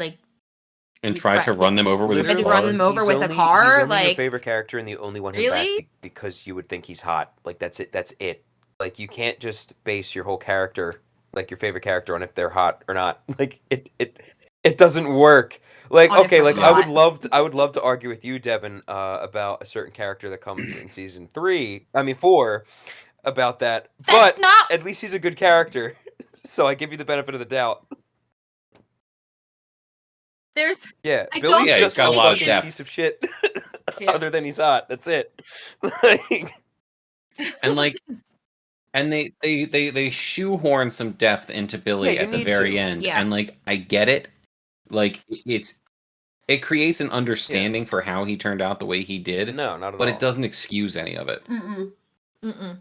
[SPEAKER 2] and
[SPEAKER 1] he's
[SPEAKER 2] tried to
[SPEAKER 1] right.
[SPEAKER 2] run them over with his
[SPEAKER 1] Tried to
[SPEAKER 2] car.
[SPEAKER 1] run them over
[SPEAKER 3] he's
[SPEAKER 1] with a
[SPEAKER 3] only-
[SPEAKER 1] car,
[SPEAKER 3] He's only
[SPEAKER 1] like-
[SPEAKER 3] your favorite character and the only one who
[SPEAKER 1] Really?
[SPEAKER 3] back because you would think he's hot. Like that's it. That's it. Like you can't just base your whole character, like your favorite character, on if they're hot or not. Like it doesn't work. Like
[SPEAKER 1] On if
[SPEAKER 3] okay,
[SPEAKER 1] they're
[SPEAKER 3] like
[SPEAKER 1] hot.
[SPEAKER 3] I would love to argue with you, Devin, about a certain character that comes in season 4, about that.
[SPEAKER 1] That's
[SPEAKER 3] But
[SPEAKER 1] not
[SPEAKER 3] at least he's a good character, so I give you the benefit of the doubt.
[SPEAKER 1] there's
[SPEAKER 3] Yeah,
[SPEAKER 1] I
[SPEAKER 3] Billy's
[SPEAKER 1] don't
[SPEAKER 2] Yeah, he's
[SPEAKER 3] just
[SPEAKER 2] got
[SPEAKER 3] a
[SPEAKER 2] a lot of
[SPEAKER 3] fucking
[SPEAKER 2] depth.
[SPEAKER 3] piece of shit.
[SPEAKER 1] Yeah.
[SPEAKER 3] Other than he's hot, that's it. Like,
[SPEAKER 2] And like and they shoehorn some depth into Billy
[SPEAKER 3] Yeah, you
[SPEAKER 2] at the
[SPEAKER 3] need
[SPEAKER 2] very
[SPEAKER 3] to.
[SPEAKER 2] end.
[SPEAKER 1] Yeah.
[SPEAKER 2] And like I get it. Like it creates an understanding for how he turned out the way he did,
[SPEAKER 3] no, not at
[SPEAKER 2] but
[SPEAKER 3] all.
[SPEAKER 2] it doesn't excuse any of it.
[SPEAKER 1] Mm-mm.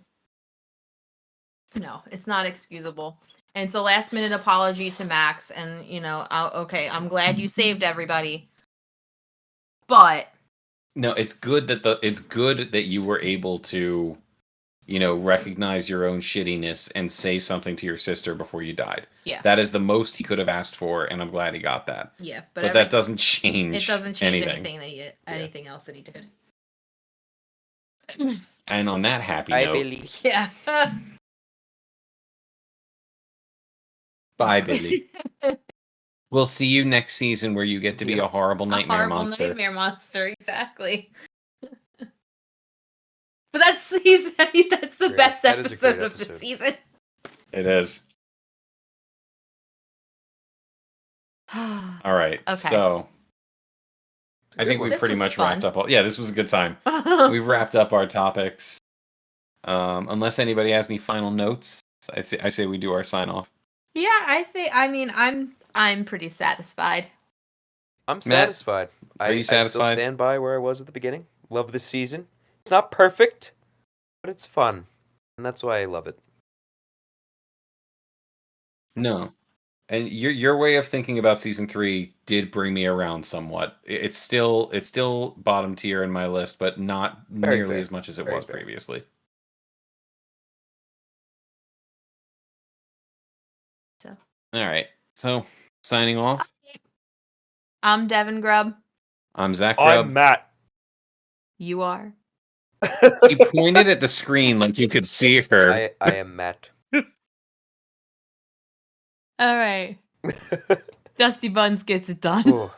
[SPEAKER 1] No, it's not excusable. And it's a last minute apology to Max. And, okay, I'm glad you saved everybody. But
[SPEAKER 2] No, it's good that you were able to, recognize your own shittiness and say something to your sister before you died.
[SPEAKER 1] yeah,
[SPEAKER 2] That is the most he could have asked for, and I'm glad he got that.
[SPEAKER 1] yeah.
[SPEAKER 2] But that doesn't change.
[SPEAKER 1] it doesn't change
[SPEAKER 2] anything.
[SPEAKER 1] anything else that he did.
[SPEAKER 2] And on that happy
[SPEAKER 3] I
[SPEAKER 2] note,
[SPEAKER 3] believe.
[SPEAKER 1] Yeah.
[SPEAKER 2] bye, Billy. We'll see you next season where you get to be a horrible nightmare
[SPEAKER 1] horrible
[SPEAKER 2] monster.
[SPEAKER 1] nightmare monster, exactly. But that's the
[SPEAKER 3] Great.
[SPEAKER 1] best
[SPEAKER 3] That is a
[SPEAKER 1] episode
[SPEAKER 3] great
[SPEAKER 1] of the
[SPEAKER 3] episode.
[SPEAKER 1] season.
[SPEAKER 2] It is. All right.
[SPEAKER 1] Okay.
[SPEAKER 2] So I think we've
[SPEAKER 1] This
[SPEAKER 2] pretty
[SPEAKER 1] was
[SPEAKER 2] much
[SPEAKER 1] fun.
[SPEAKER 2] wrapped up. Yeah, this was a good time. We've wrapped up our topics. Unless anybody has any final notes, I say we do our sign off.
[SPEAKER 1] Yeah, I'm pretty satisfied.
[SPEAKER 3] I'm satisfied.
[SPEAKER 2] are you
[SPEAKER 3] I still
[SPEAKER 2] satisfied?
[SPEAKER 3] stand by where I was at the beginning. Love this season. It's not perfect, but it's fun, and that's why I love it.
[SPEAKER 2] No. And your way of thinking about season 3 did bring me around somewhat. It's still bottom tier in my list, but not
[SPEAKER 3] Very
[SPEAKER 2] nearly
[SPEAKER 3] fair.
[SPEAKER 2] as much as it
[SPEAKER 3] Very
[SPEAKER 2] was
[SPEAKER 3] fair.
[SPEAKER 2] previously.
[SPEAKER 1] So
[SPEAKER 2] All right. So signing off.
[SPEAKER 1] I'm Devin Grubb.
[SPEAKER 2] I'm Zach Grubb.
[SPEAKER 3] I'm Matt.
[SPEAKER 1] You are.
[SPEAKER 2] She pointed at the screen like you could see her.
[SPEAKER 3] I am Matt.
[SPEAKER 1] All right. Dusty Buns gets it done.
[SPEAKER 3] Ooh.